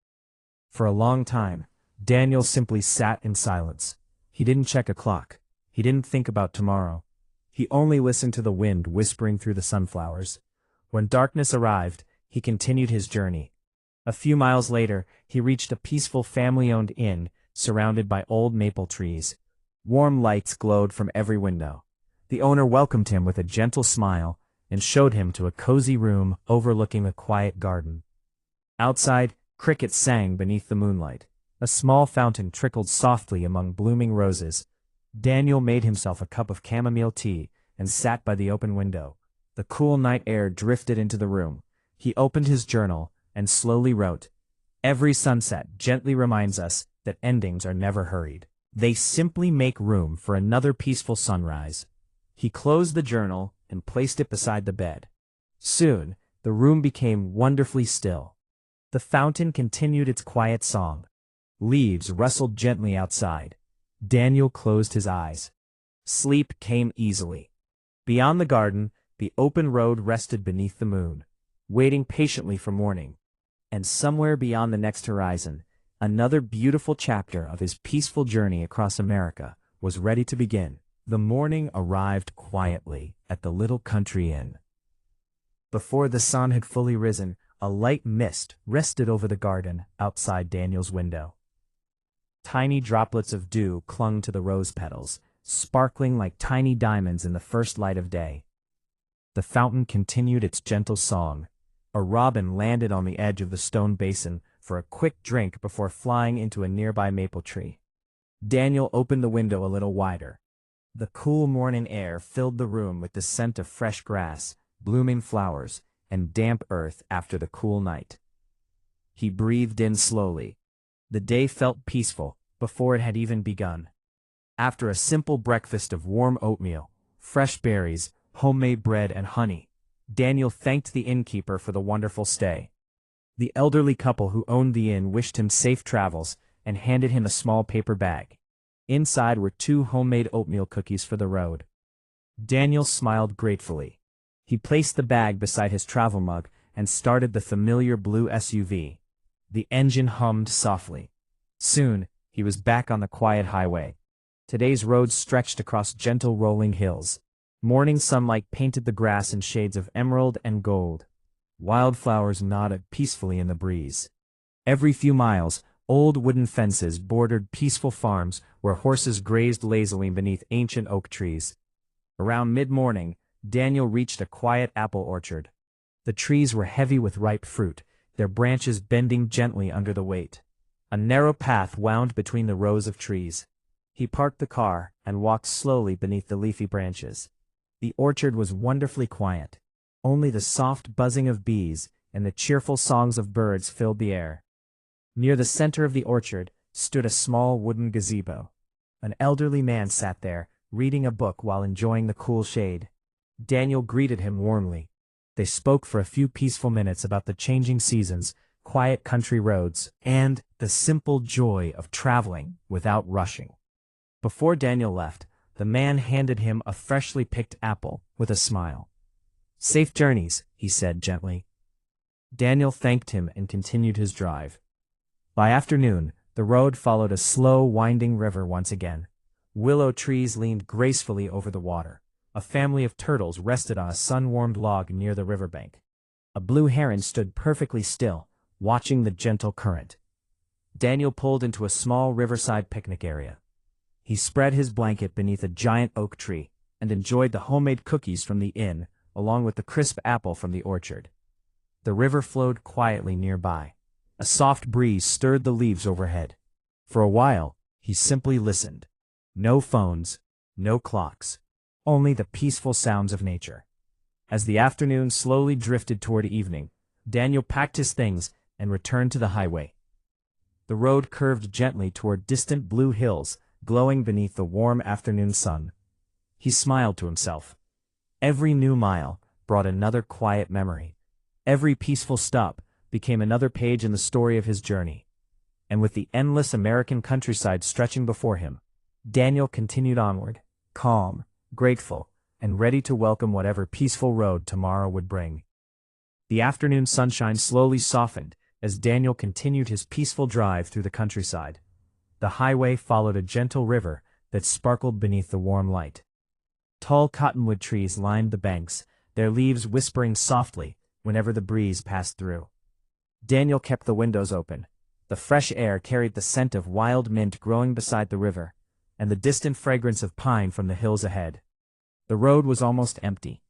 For a long time, Daniel simply sat in silence. He didn't check a clock. He didn't think about tomorrow. He only listened to the wind whispering through the sunflowers. When darkness arrived, he continued his journey. A few miles later, he reached a peaceful family-owned inn surrounded by old maple trees. Warm lights glowed from every window. The owner welcomed him with a gentle smile and showed him to a cozy room overlooking a quiet garden. Outside, crickets sang beneath the moonlight. A small fountain trickled softly among blooming roses. Daniel made himself a cup of chamomile tea and sat by the open window. The cool night air drifted into the room. He opened his journal and slowly wrote, "Every sunset gently reminds us that endings are never hurried. They simply make room for another peaceful sunrise." He closed the journal and and placed it beside the bed. Soon, the room became wonderfully still. The fountain continued its quiet song. Leaves rustled gently outside. Daniel closed his eyes. Sleep came easily. Beyond the garden, the open road rested beneath the moon, waiting patiently for morning. And somewhere beyond the next horizon, another beautiful chapter of his peaceful journey across America was ready to begin. The morning arrived quietly at the little country inn. Before the sun had fully risen, a light mist rested over the garden outside Daniel's window. Tiny droplets of dew clung to the rose petals, sparkling like tiny diamonds in the first light of day. The fountain continued its gentle song. A robin landed on the edge of the stone basin for a quick drink before flying into a nearby maple tree. Daniel opened the window a little wider. The cool morning air filled the room with the scent of fresh grass, blooming flowers, and damp earth after the cool night. He breathed in slowly. The day felt peaceful before it had even begun. After a simple breakfast of warm oatmeal, fresh berries, homemade bread, and honey, Daniel thanked the innkeeper for the wonderful stay. The elderly couple who owned the inn wished him safe travels and handed him a small paper bag. Inside were 2 homemade oatmeal cookies for the road. Daniel smiled gratefully. He placed the bag beside his travel mug and started the familiar blue SUV. The engine hummed softly. Soon, he was back on the quiet highway. Today's road stretched across gentle rolling hills. Morning sunlight painted the grass in shades of emerald and gold. Wildflowers nodded peacefully in the breeze. Every few miles, old wooden fences bordered peaceful farms where horses grazed lazily beneath ancient oak trees. Around mid-morning, Daniel reached a quiet apple orchard. The trees were heavy with ripe fruit, their branches bending gently under the weight. A narrow path wound between the rows of trees. He parked the car and walked slowly beneath the leafy branches. The orchard was wonderfully quiet. Only the soft buzzing of bees and the cheerful songs of birds filled the air. Near the center of the orchard stood a small wooden gazebo. An elderly man sat there, reading a book while enjoying the cool shade. Daniel greeted him warmly. They spoke for a few peaceful minutes about the changing seasons, quiet country roads, and the simple joy of traveling without rushing. Before Daniel left, the man handed him a freshly picked apple with a smile. "Safe journeys," he said gently. Daniel thanked him and continued his drive. By afternoon, the road followed a slow, winding river once again. Willow trees leaned gracefully over the water. A family of turtles rested on a sun-warmed log near the riverbank. A blue heron stood perfectly still, watching the gentle current. Daniel pulled into a small riverside picnic area. He spread his blanket beneath a giant oak tree and enjoyed the homemade cookies from the inn, along with the crisp apple from the orchard. The river flowed quietly nearby. A soft breeze stirred the leaves overhead. For a while, he simply listened. No phones, no clocks, only the peaceful sounds of nature. As the afternoon slowly drifted toward evening, Daniel packed his things and returned to the highway. The road curved gently toward distant blue hills, glowing beneath the warm afternoon sun. He smiled to himself. Every new mile brought another quiet memory. Every peaceful stop became another page in the story of his journey. And with the endless American countryside stretching before him, Daniel continued onward, calm, grateful, and ready to welcome whatever peaceful road tomorrow would bring. The afternoon sunshine slowly softened as Daniel continued his peaceful drive through the countryside. The highway followed a gentle river that sparkled beneath the warm light. Tall cottonwood trees lined the banks, their leaves whispering softly whenever the breeze passed through. Daniel kept the windows open. The fresh air carried the scent of wild mint growing beside the river, and the distant fragrance of pine from the hills ahead. The road was almost empty.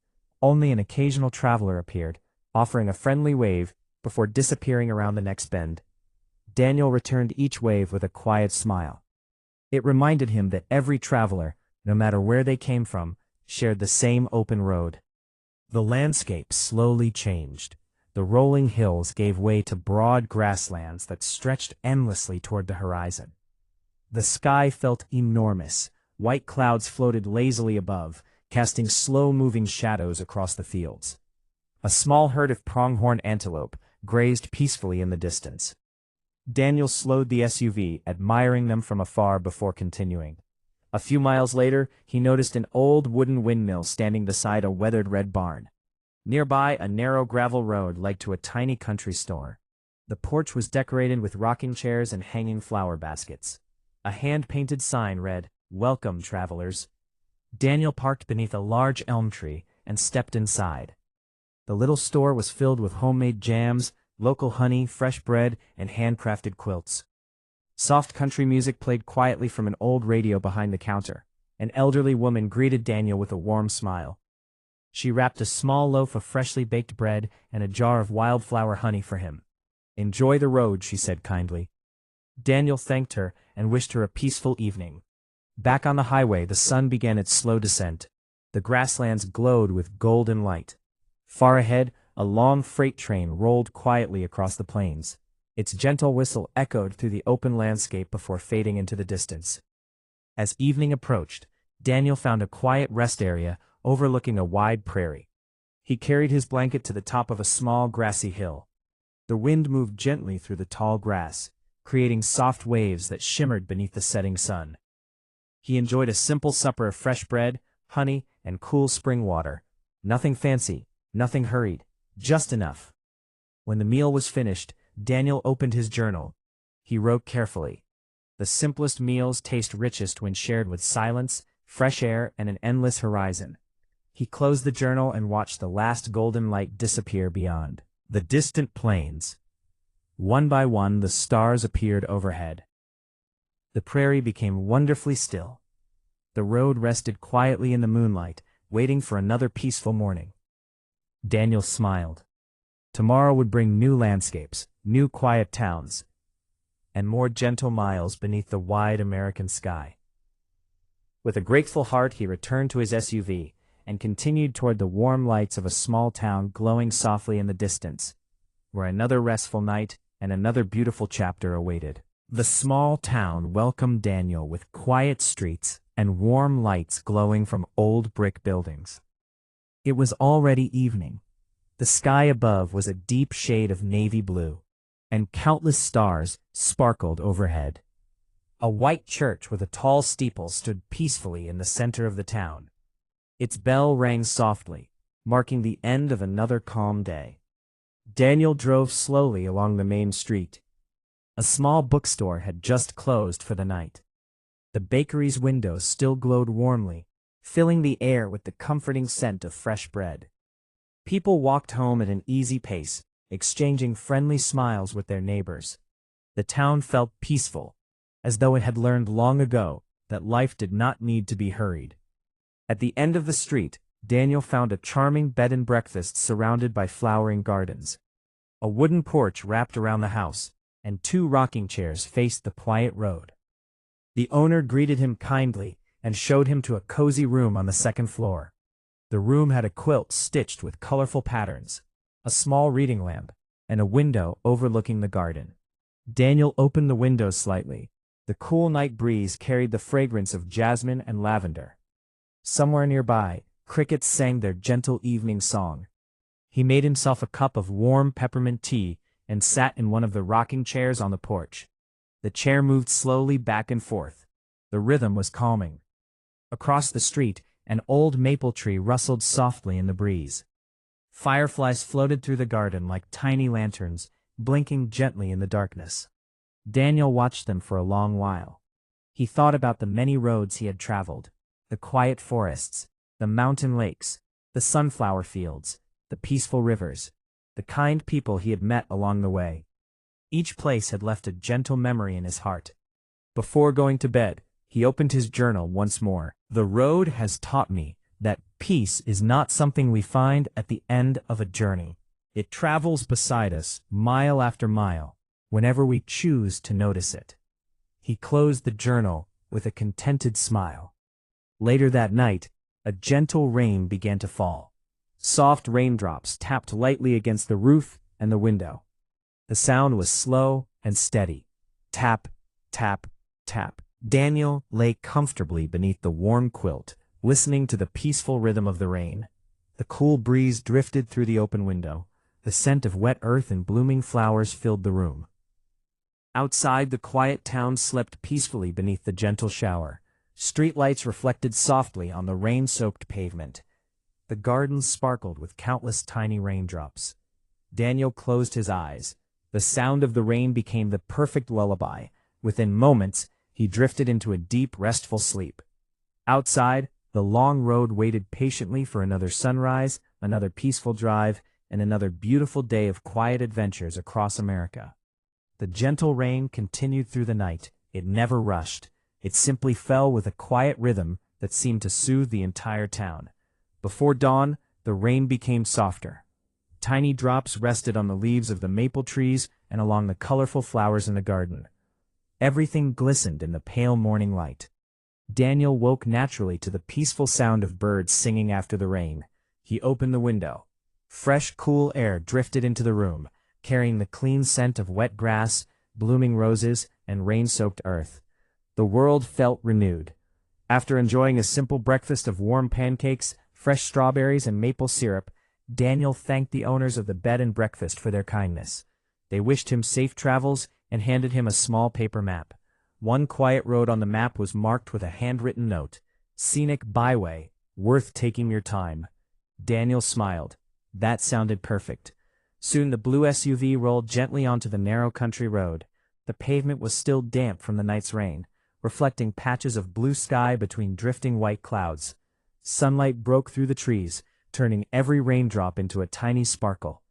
Only an occasional traveler appeared, offering a friendly wave before disappearing around the next bend. Daniel returned each wave with a quiet smile. It reminded him that every traveler, no matter where they came from, shared the same open road. The landscape slowly changed. The rolling hills gave way to broad grasslands that stretched endlessly toward the horizon. The sky felt enormous. White clouds floated lazily above, casting slow-moving shadows across the fields. A small herd of pronghorn antelope grazed peacefully in the distance. Daniel slowed the SUV, admiring them from afar before continuing. A few miles later, he noticed an old wooden windmill standing beside a weathered red barn. Nearby, a narrow gravel road led to a tiny country store. The porch was decorated with rocking chairs and hanging flower baskets. A hand-painted sign read, "Welcome, travelers." Daniel parked beneath a large elm tree and stepped inside. The little store was filled with homemade jams, local honey, fresh bread, and handcrafted quilts. Soft country music played quietly from an old radio behind the counter. An elderly woman greeted Daniel with a warm smile. She wrapped a small loaf of freshly baked bread and a jar of wildflower honey for him. "Enjoy the road," she said kindly. Daniel thanked her and wished her a peaceful evening. Back on the highway, the sun began its slow descent. The grasslands glowed with golden light. Far ahead, a long freight train rolled quietly across the plains. Its gentle whistle echoed through the open landscape before fading into the distance. As evening approached, Daniel found a quiet rest area overlooking a wide prairie. He carried his blanket to the top of a small grassy hill. The wind moved gently through the tall grass, creating soft waves that shimmered beneath the setting sun. He enjoyed a simple supper of fresh bread, honey, and cool spring water. Nothing fancy, nothing hurried, just enough. When the meal was finished, Daniel opened his journal. He wrote carefully. The simplest meals taste richest when shared with silence, fresh air, and an endless horizon. He closed the journal and watched the last golden light disappear beyond the distant plains. One by one, the stars appeared overhead. The prairie became wonderfully still. The road rested quietly in the moonlight, waiting for another peaceful morning. Daniel smiled. Tomorrow would bring new landscapes, new quiet towns, and more gentle miles beneath the wide American sky. With a grateful heart, he returned to his SUV and continued toward the warm lights of a small town glowing softly in the distance, where another restful night and another beautiful chapter awaited. The small town welcomed Daniel with quiet streets and warm lights glowing from old brick buildings. It was already evening. The sky above was a deep shade of navy blue, and countless stars sparkled overhead. A white church with a tall steeple stood peacefully in the center of the town. Its bell rang softly, marking the end of another calm day. Daniel drove slowly along the main street. A small bookstore had just closed for the night. The bakery's windows still glowed warmly, filling the air with the comforting scent of fresh bread. People walked home at an easy pace, exchanging friendly smiles with their neighbors. The town felt peaceful, as though it had learned long ago that life did not need to be hurried. At the end of the street, Daniel found a charming bed and breakfast surrounded by flowering gardens. A wooden porch wrapped around the house, and 2 rocking chairs faced the quiet road. The owner greeted him kindly and showed him to a cozy room on the second floor. The room had a quilt stitched with colorful patterns, a small reading lamp, and a window overlooking the garden. Daniel opened the windows slightly. The cool night breeze carried the fragrance of jasmine and lavender. Somewhere nearby, crickets sang their gentle evening song. He made himself a cup of warm peppermint tea and sat in one of the rocking chairs on the porch. The chair moved slowly back and forth. The rhythm was calming. Across the street, an old maple tree rustled softly in the breeze. Fireflies floated through the garden like tiny lanterns, blinking gently in the darkness. Daniel watched them for a long while. He thought about the many roads he had traveled, the quiet forests, the mountain lakes, the sunflower fields, the peaceful rivers, the kind people he had met along the way. Each place had left a gentle memory in his heart. Before going to bed, he opened his journal once more. The road has taught me that peace is not something we find at the end of a journey. It travels beside us, mile after mile, whenever we choose to notice it. He closed the journal with a contented smile. Later that night, a gentle rain began to fall. Soft raindrops tapped lightly against the roof and the window. The sound was slow and steady. Tap, tap, tap. Daniel lay comfortably beneath the warm quilt, listening to the peaceful rhythm of the rain. The cool breeze drifted through the open window. The scent of wet earth and blooming flowers filled the room. Outside, the quiet town slept peacefully beneath the gentle shower. Streetlights reflected softly on the rain-soaked pavement. The gardens sparkled with countless tiny raindrops. Daniel closed his eyes. The sound of the rain became the perfect lullaby. Within moments, he drifted into a deep, restful sleep. Outside, the long road waited patiently for another sunrise, another peaceful drive, and another beautiful day of quiet adventures across America. The gentle rain continued through the night. It never rushed. It simply fell with a quiet rhythm that seemed to soothe the entire town. Before dawn, the rain became softer. Tiny drops rested on the leaves of the maple trees and along the colorful flowers in the garden. Everything glistened in the pale morning light. Daniel woke naturally to the peaceful sound of birds singing after the rain. He opened the window. Fresh, cool air drifted into the room, carrying the clean scent of wet grass, blooming roses, and rain-soaked earth. The world felt renewed. After enjoying a simple breakfast of warm pancakes, fresh strawberries, and maple syrup, Daniel thanked the owners of the bed and breakfast for their kindness. They wished him safe travels and handed him a small paper map. One quiet road on the map was marked with a handwritten note, "Scenic byway, worth taking your time." Daniel smiled. That sounded perfect. Soon the blue SUV rolled gently onto the narrow country road. The pavement was still damp from the night's rain, reflecting patches of blue sky between drifting white clouds. Sunlight broke through the trees, turning every raindrop into a tiny sparkle.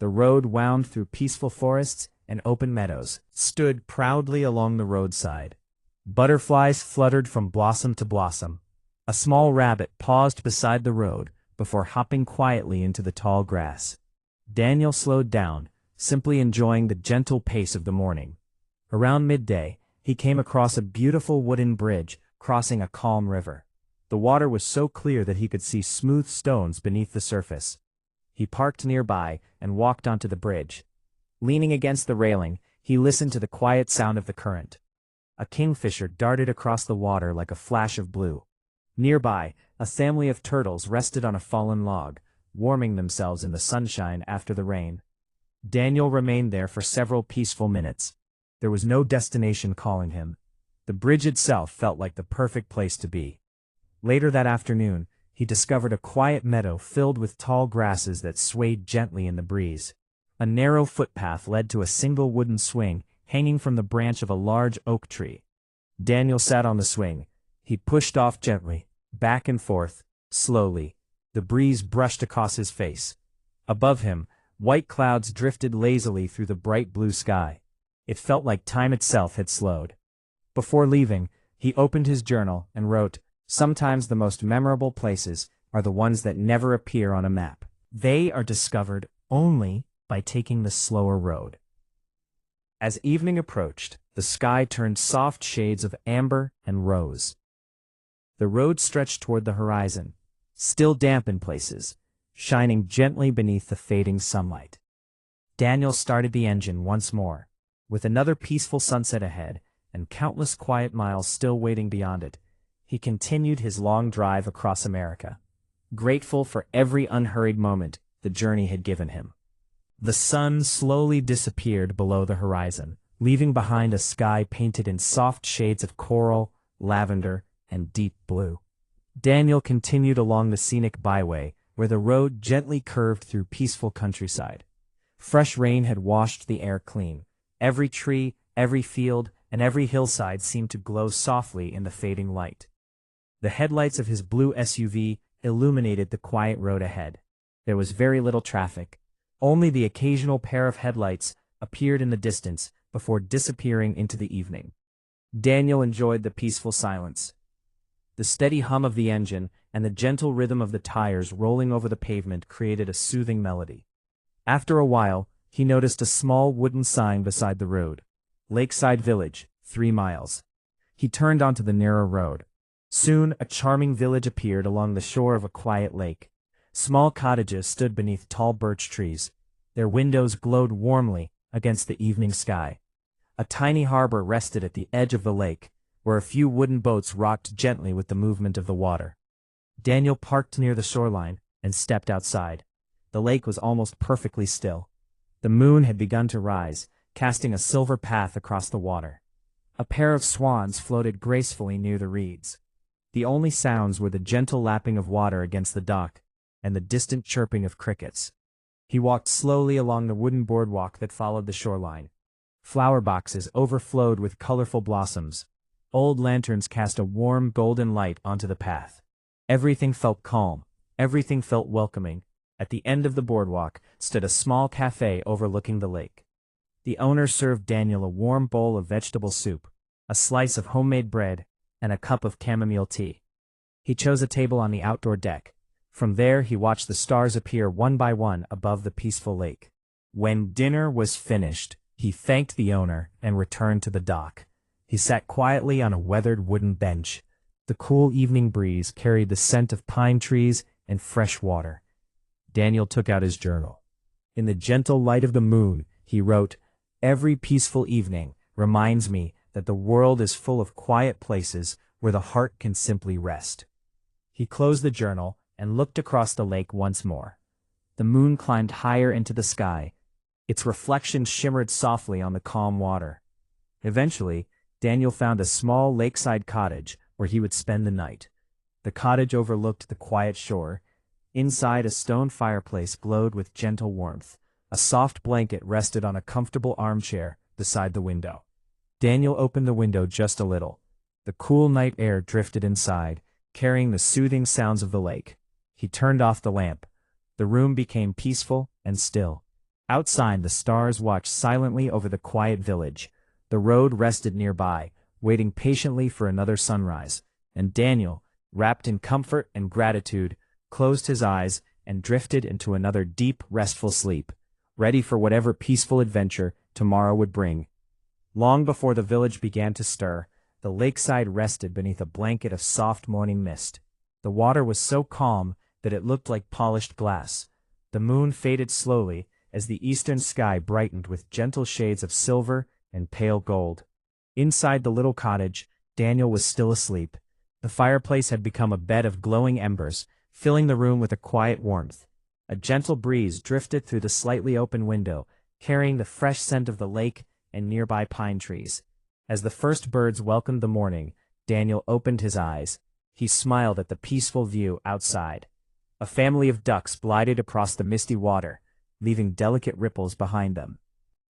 The road wound through peaceful forests and open meadows, stood proudly along the roadside. Butterflies fluttered from blossom to blossom. A small rabbit paused beside the road before hopping quietly into the tall grass. Daniel slowed down, simply enjoying the gentle pace of the morning. Around midday, he came across a beautiful wooden bridge crossing a calm river. The water was so clear that he could see smooth stones beneath the surface. He parked nearby and walked onto the bridge. Leaning against the railing, he listened to the quiet sound of the current. A kingfisher darted across the water like a flash of blue. Nearby, a family of turtles rested on a fallen log, warming themselves in the sunshine after the rain. Daniel remained there for several peaceful minutes. There was no destination calling him. The bridge itself felt like the perfect place to be. Later that afternoon, he discovered a quiet meadow filled with tall grasses that swayed gently in the breeze. A narrow footpath led to a single wooden swing hanging from the branch of a large oak tree. Daniel sat on the swing. He pushed off gently, back and forth, slowly. The breeze brushed across his face. Above him, white clouds drifted lazily through the bright blue sky. It felt like time itself had slowed. Before leaving, he opened his journal and wrote, "Sometimes the most memorable places are the ones that never appear on a map. They are discovered only by taking the slower road." As evening approached, the sky turned soft shades of amber and rose. The road stretched toward the horizon, still damp in places, shining gently beneath the fading sunlight. Daniel started the engine once more. With another peaceful sunset ahead, and countless quiet miles still waiting beyond it, he continued his long drive across America, grateful for every unhurried moment the journey had given him. The sun slowly disappeared below the horizon, leaving behind a sky painted in soft shades of coral, lavender, and deep blue. Daniel continued along the scenic byway, where the road gently curved through peaceful countryside. Fresh rain had washed the air clean. Every tree, every field, and every hillside seemed to glow softly in the fading light. The headlights of his blue SUV illuminated the quiet road ahead. There was very little traffic. Only the occasional pair of headlights appeared in the distance before disappearing into the evening. Daniel enjoyed the peaceful silence. The steady hum of the engine and the gentle rhythm of the tires rolling over the pavement created a soothing melody. After a while, he noticed a small wooden sign beside the road. "Lakeside Village, 3 miles." He turned onto the narrow road. Soon, a charming village appeared along the shore of a quiet lake. Small cottages stood beneath tall birch trees. Their windows glowed warmly against the evening sky. A tiny harbor rested at the edge of the lake, where a few wooden boats rocked gently with the movement of the water. Daniel parked near the shoreline and stepped outside. The lake was almost perfectly still. The moon had begun to rise, casting a silver path across the water. A pair of swans floated gracefully near the reeds. The only sounds were the gentle lapping of water against the dock and the distant chirping of crickets. He walked slowly along the wooden boardwalk that followed the shoreline. Flower boxes overflowed with colorful blossoms. Old lanterns cast a warm golden light onto the path. Everything felt calm. Everything felt welcoming. At the end of the boardwalk stood a small cafe overlooking the lake. The owner served Daniel a warm bowl of vegetable soup, a slice of homemade bread, and a cup of chamomile tea. He chose a table on the outdoor deck. From there he watched the stars appear one by one above the peaceful lake. When dinner was finished, he thanked the owner and returned to the dock. He sat quietly on a weathered wooden bench. The cool evening breeze carried the scent of pine trees and fresh water. Daniel took out his journal. In the gentle light of the moon, he wrote, "Every peaceful evening reminds me that the world is full of quiet places where the heart can simply rest." He closed the journal and looked across the lake once more. The moon climbed higher into the sky. Its reflection shimmered softly on the calm water. Eventually, Daniel found a small lakeside cottage where he would spend the night. The cottage overlooked the quiet shore. Inside, a stone fireplace glowed with gentle warmth. A soft blanket rested on a comfortable armchair beside the window. Daniel opened the window just a little. The cool night air drifted inside, carrying the soothing sounds of the lake. He turned off the lamp. The room became peaceful and still. Outside, the stars watched silently over the quiet village. The road rested nearby, waiting patiently for another sunrise, and Daniel, wrapped in comfort and gratitude, closed his eyes and drifted into another deep, restful sleep, ready for whatever peaceful adventure tomorrow would bring. Long before the village began to stir, the lakeside rested beneath a blanket of soft morning mist. The water was so calm that it looked like polished glass. The moon faded slowly as the eastern sky brightened with gentle shades of silver and pale gold. Inside the little cottage, Daniel was still asleep. The fireplace had become a bed of glowing embers, filling the room with a quiet warmth. A gentle breeze drifted through the slightly open window, carrying the fresh scent of the lake and nearby pine trees. As the first birds welcomed the morning, Daniel opened his eyes. He smiled at the peaceful view outside. A family of ducks glided across the misty water, leaving delicate ripples behind them.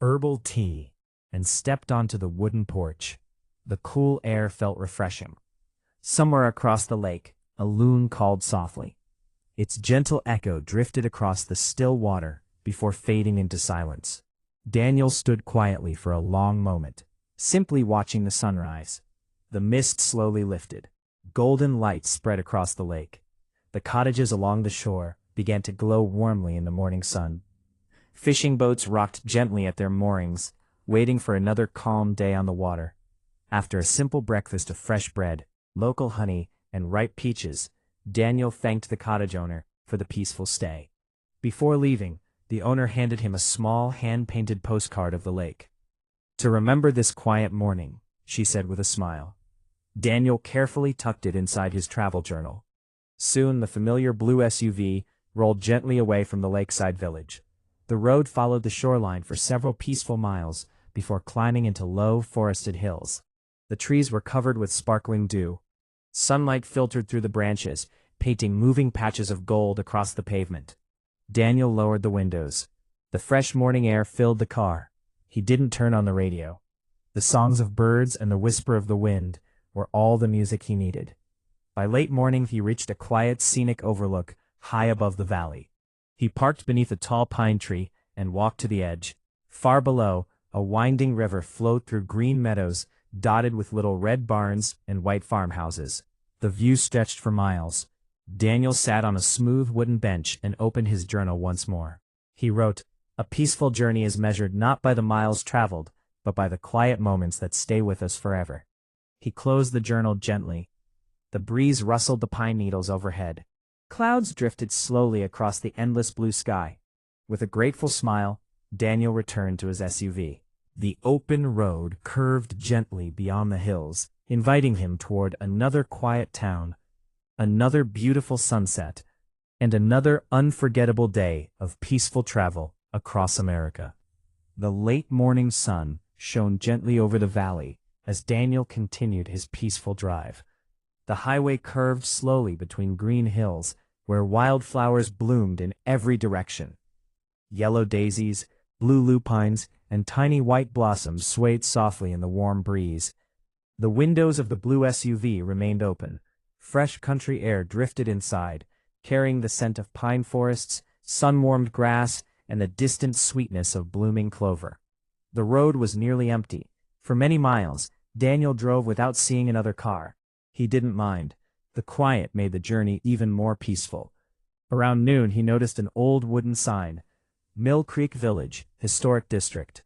Herbal tea, and stepped onto the wooden porch. The cool air felt refreshing. Somewhere across the lake, a loon called softly. Its gentle echo drifted across the still water before fading into silence. Daniel stood quietly for a long moment, simply watching the sunrise. The mist slowly lifted. Golden light spread across the lake. The cottages along the shore began to glow warmly in the morning sun. Fishing boats rocked gently at their moorings, waiting for another calm day on the water. After a simple breakfast of fresh bread, local honey, and ripe peaches, Daniel thanked the cottage owner for the peaceful stay. Before leaving, the owner handed him a small hand-painted postcard of the lake. "To remember this quiet morning," she said with a smile. Daniel carefully tucked it inside his travel journal. Soon the familiar blue SUV rolled gently away from the lakeside village. The road followed the shoreline for several peaceful miles before climbing into low, forested hills. The trees were covered with sparkling dew. Sunlight filtered through the branches, painting moving patches of gold across the pavement. Daniel lowered the windows. The fresh morning air filled the car. He didn't turn on the radio. The songs of birds and the whisper of the wind were all the music he needed. By late morning he reached a quiet, scenic overlook high above the valley. He parked beneath a tall pine tree and walked to the edge. Far below, a winding river flowed through green meadows dotted with little red barns and white farmhouses. The view stretched for miles. Daniel sat on a smooth wooden bench and opened his journal once more. He wrote, "A peaceful journey is measured not by the miles traveled, but by the quiet moments that stay with us forever." He closed the journal gently. The breeze rustled the pine needles overhead. Clouds drifted slowly across the endless blue sky. With a grateful smile, Daniel returned to his SUV. The open road curved gently beyond the hills, inviting him toward another quiet town. Another beautiful sunset, and another unforgettable day of peaceful travel across America. The late morning sun shone gently over the valley as Daniel continued his peaceful drive. The highway curved slowly between green hills where wildflowers bloomed in every direction. Yellow daisies, blue lupines, and tiny white blossoms swayed softly in the warm breeze. The windows of the blue SUV remained open. Fresh country air drifted inside, carrying the scent of pine forests, sun-warmed grass, and the distant sweetness of blooming clover. The road was nearly empty. For many miles, Daniel drove without seeing another car. He didn't mind. The quiet made the journey even more peaceful. Around noon, he noticed an old wooden sign, Mill Creek Village, Historic District.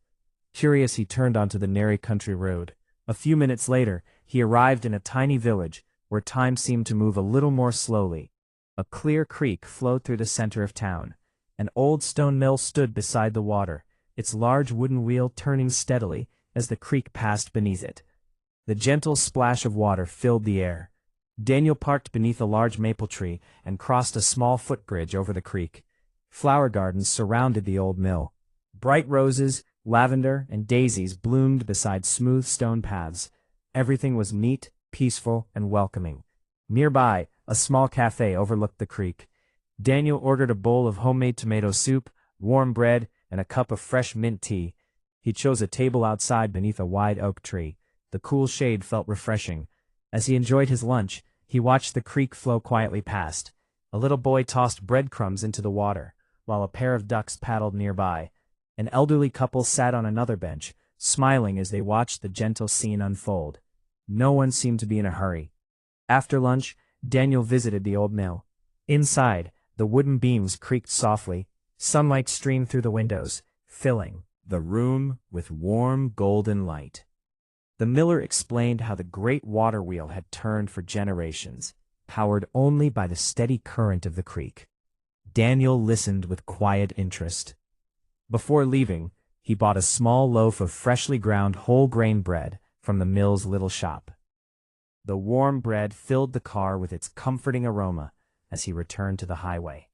Curious, he turned onto the narrow country road. A few minutes later, he arrived in a tiny village where time seemed to move a little more slowly. A clear creek flowed through the center of town. An old stone mill stood beside the water, its large wooden wheel turning steadily as the creek passed beneath it. The gentle splash of water filled the air. Daniel parked beneath a large maple tree and crossed a small footbridge over the creek. Flower gardens surrounded the old mill. Bright roses, lavender, and daisies bloomed beside smooth stone paths. Everything was neat, peaceful, and welcoming. Nearby, a small cafe overlooked the creek. Daniel ordered a bowl of homemade tomato soup, warm bread, and a cup of fresh mint tea. He chose a table outside beneath a wide oak tree. The cool shade felt refreshing. As he enjoyed his lunch, he watched the creek flow quietly past. A little boy tossed breadcrumbs into the water, while a pair of ducks paddled nearby. An elderly couple sat on another bench, smiling as they watched the gentle scene unfold. No one seemed to be in a hurry. After lunch, Daniel visited the old mill. Inside, the wooden beams creaked softly. Sunlight streamed through the windows, filling the room with warm golden light. The miller explained how the great water wheel had turned for generations, powered only by the steady current of the creek. Daniel listened with quiet interest. Before leaving, he bought a small loaf of freshly ground whole-grain bread from the mill's little shop. The warm bread filled the car with its comforting aroma as he returned to the highway.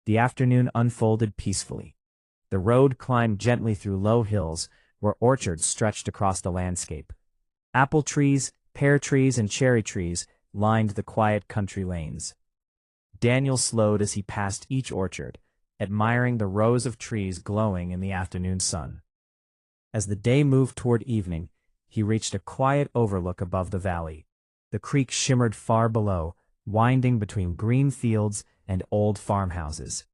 The afternoon unfolded peacefully. The road climbed gently through low hills where orchards stretched across the landscape. Apple trees, pear trees, and cherry trees lined the quiet country lanes. Daniel slowed as he passed each orchard, admiring the rows of trees glowing in the afternoon sun. As the day moved toward evening, he reached a quiet overlook above the valley. The creek shimmered far below, winding between green fields and old farmhouses.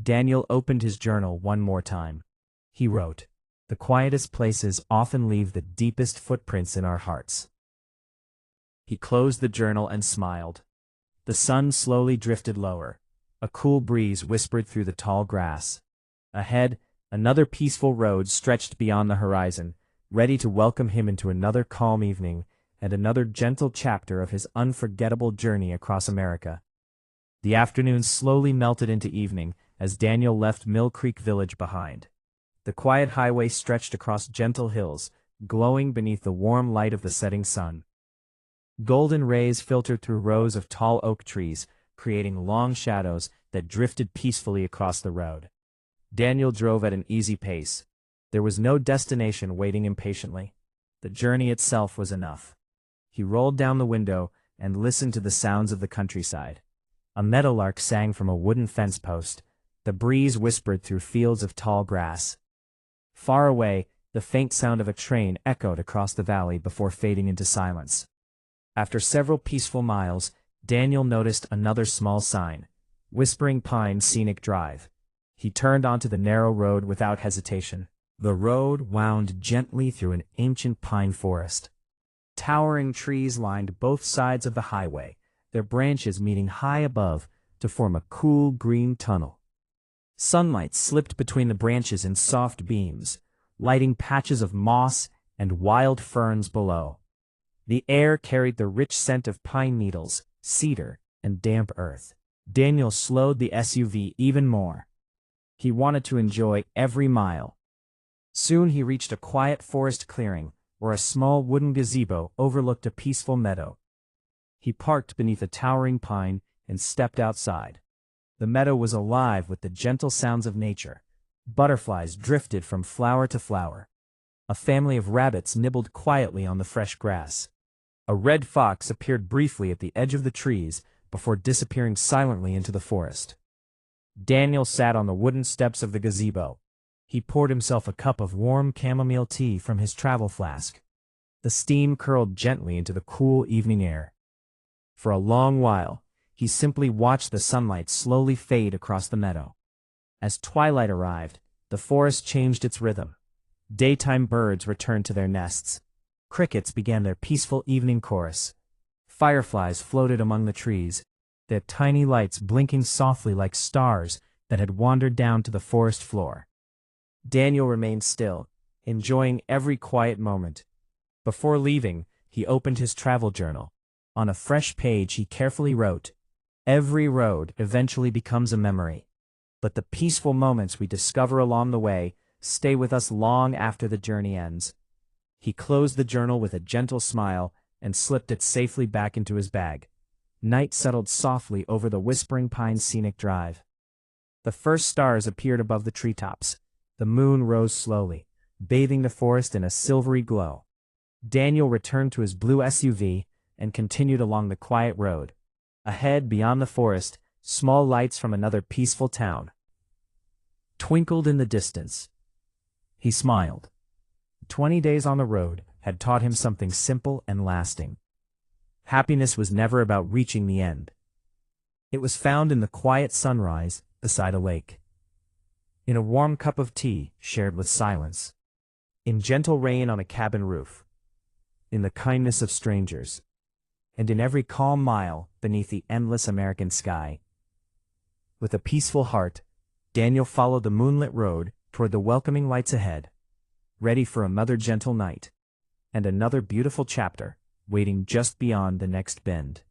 Daniel opened his journal one more time. He wrote, "The quietest places often leave the deepest footprints in our hearts." He closed the journal and smiled. The sun slowly drifted lower. A cool breeze whispered through the tall grass. Ahead, another peaceful road stretched beyond the horizon, ready to welcome him into another calm evening and another gentle chapter of his unforgettable journey across America. The afternoon slowly melted into evening as Daniel left Mill Creek Village behind. The quiet highway stretched across gentle hills, glowing beneath the warm light of the setting sun. Golden rays filtered through rows of tall oak trees, creating long shadows that drifted peacefully across the road. Daniel drove at an easy pace. There was no destination waiting impatiently. The journey itself was enough. He rolled down the window and listened to the sounds of the countryside. A meadowlark sang from a wooden fence post. The breeze whispered through fields of tall grass. Far away, the faint sound of a train echoed across the valley before fading into silence. After several peaceful miles, Daniel noticed another small sign, Whispering Pines Scenic Drive. He turned onto the narrow road without hesitation. The road wound gently through an ancient pine forest. Towering trees lined both sides of the highway, their branches meeting high above to form a cool green tunnel. Sunlight slipped between the branches in soft beams, lighting patches of moss and wild ferns below. The air carried the rich scent of pine needles, cedar, and damp earth. Daniel slowed the SUV even more. He wanted to enjoy every mile. Soon he reached a quiet forest clearing where a small wooden gazebo overlooked a peaceful meadow. He parked beneath a towering pine and stepped outside. The meadow was alive with the gentle sounds of nature. Butterflies drifted from flower to flower. A family of rabbits nibbled quietly on the fresh grass. A red fox appeared briefly at the edge of the trees before disappearing silently into the forest. Daniel sat on the wooden steps of the gazebo. He poured himself a cup of warm chamomile tea from his travel flask. The steam curled gently into the cool evening air. For a long while, he simply watched the sunlight slowly fade across the meadow. As twilight arrived, the forest changed its rhythm. Daytime birds returned to their nests. Crickets began their peaceful evening chorus. Fireflies floated among the trees, their tiny lights blinking softly like stars that had wandered down to the forest floor. Daniel remained still, enjoying every quiet moment. Before leaving, he opened his travel journal. On a fresh page he carefully wrote, "Every road eventually becomes a memory, but the peaceful moments we discover along the way stay with us long after the journey ends." He closed the journal with a gentle smile and slipped it safely back into his bag. Night settled softly over the Whispering Pines Scenic Drive. The first stars appeared above the treetops. The moon rose slowly, bathing the forest in a silvery glow. Daniel returned to his blue SUV and continued along the quiet road. Ahead, beyond the forest, small lights from another peaceful town twinkled in the distance. He smiled. 20 days on the road had taught him something simple and lasting. Happiness was never about reaching the end. It was found in the quiet sunrise beside a lake, in a warm cup of tea shared with silence, in gentle rain on a cabin roof, in the kindness of strangers, and in every calm mile beneath the endless American sky. With a peaceful heart, Daniel followed the moonlit road toward the welcoming lights ahead, ready for another gentle night, and another beautiful chapter waiting just beyond the next bend.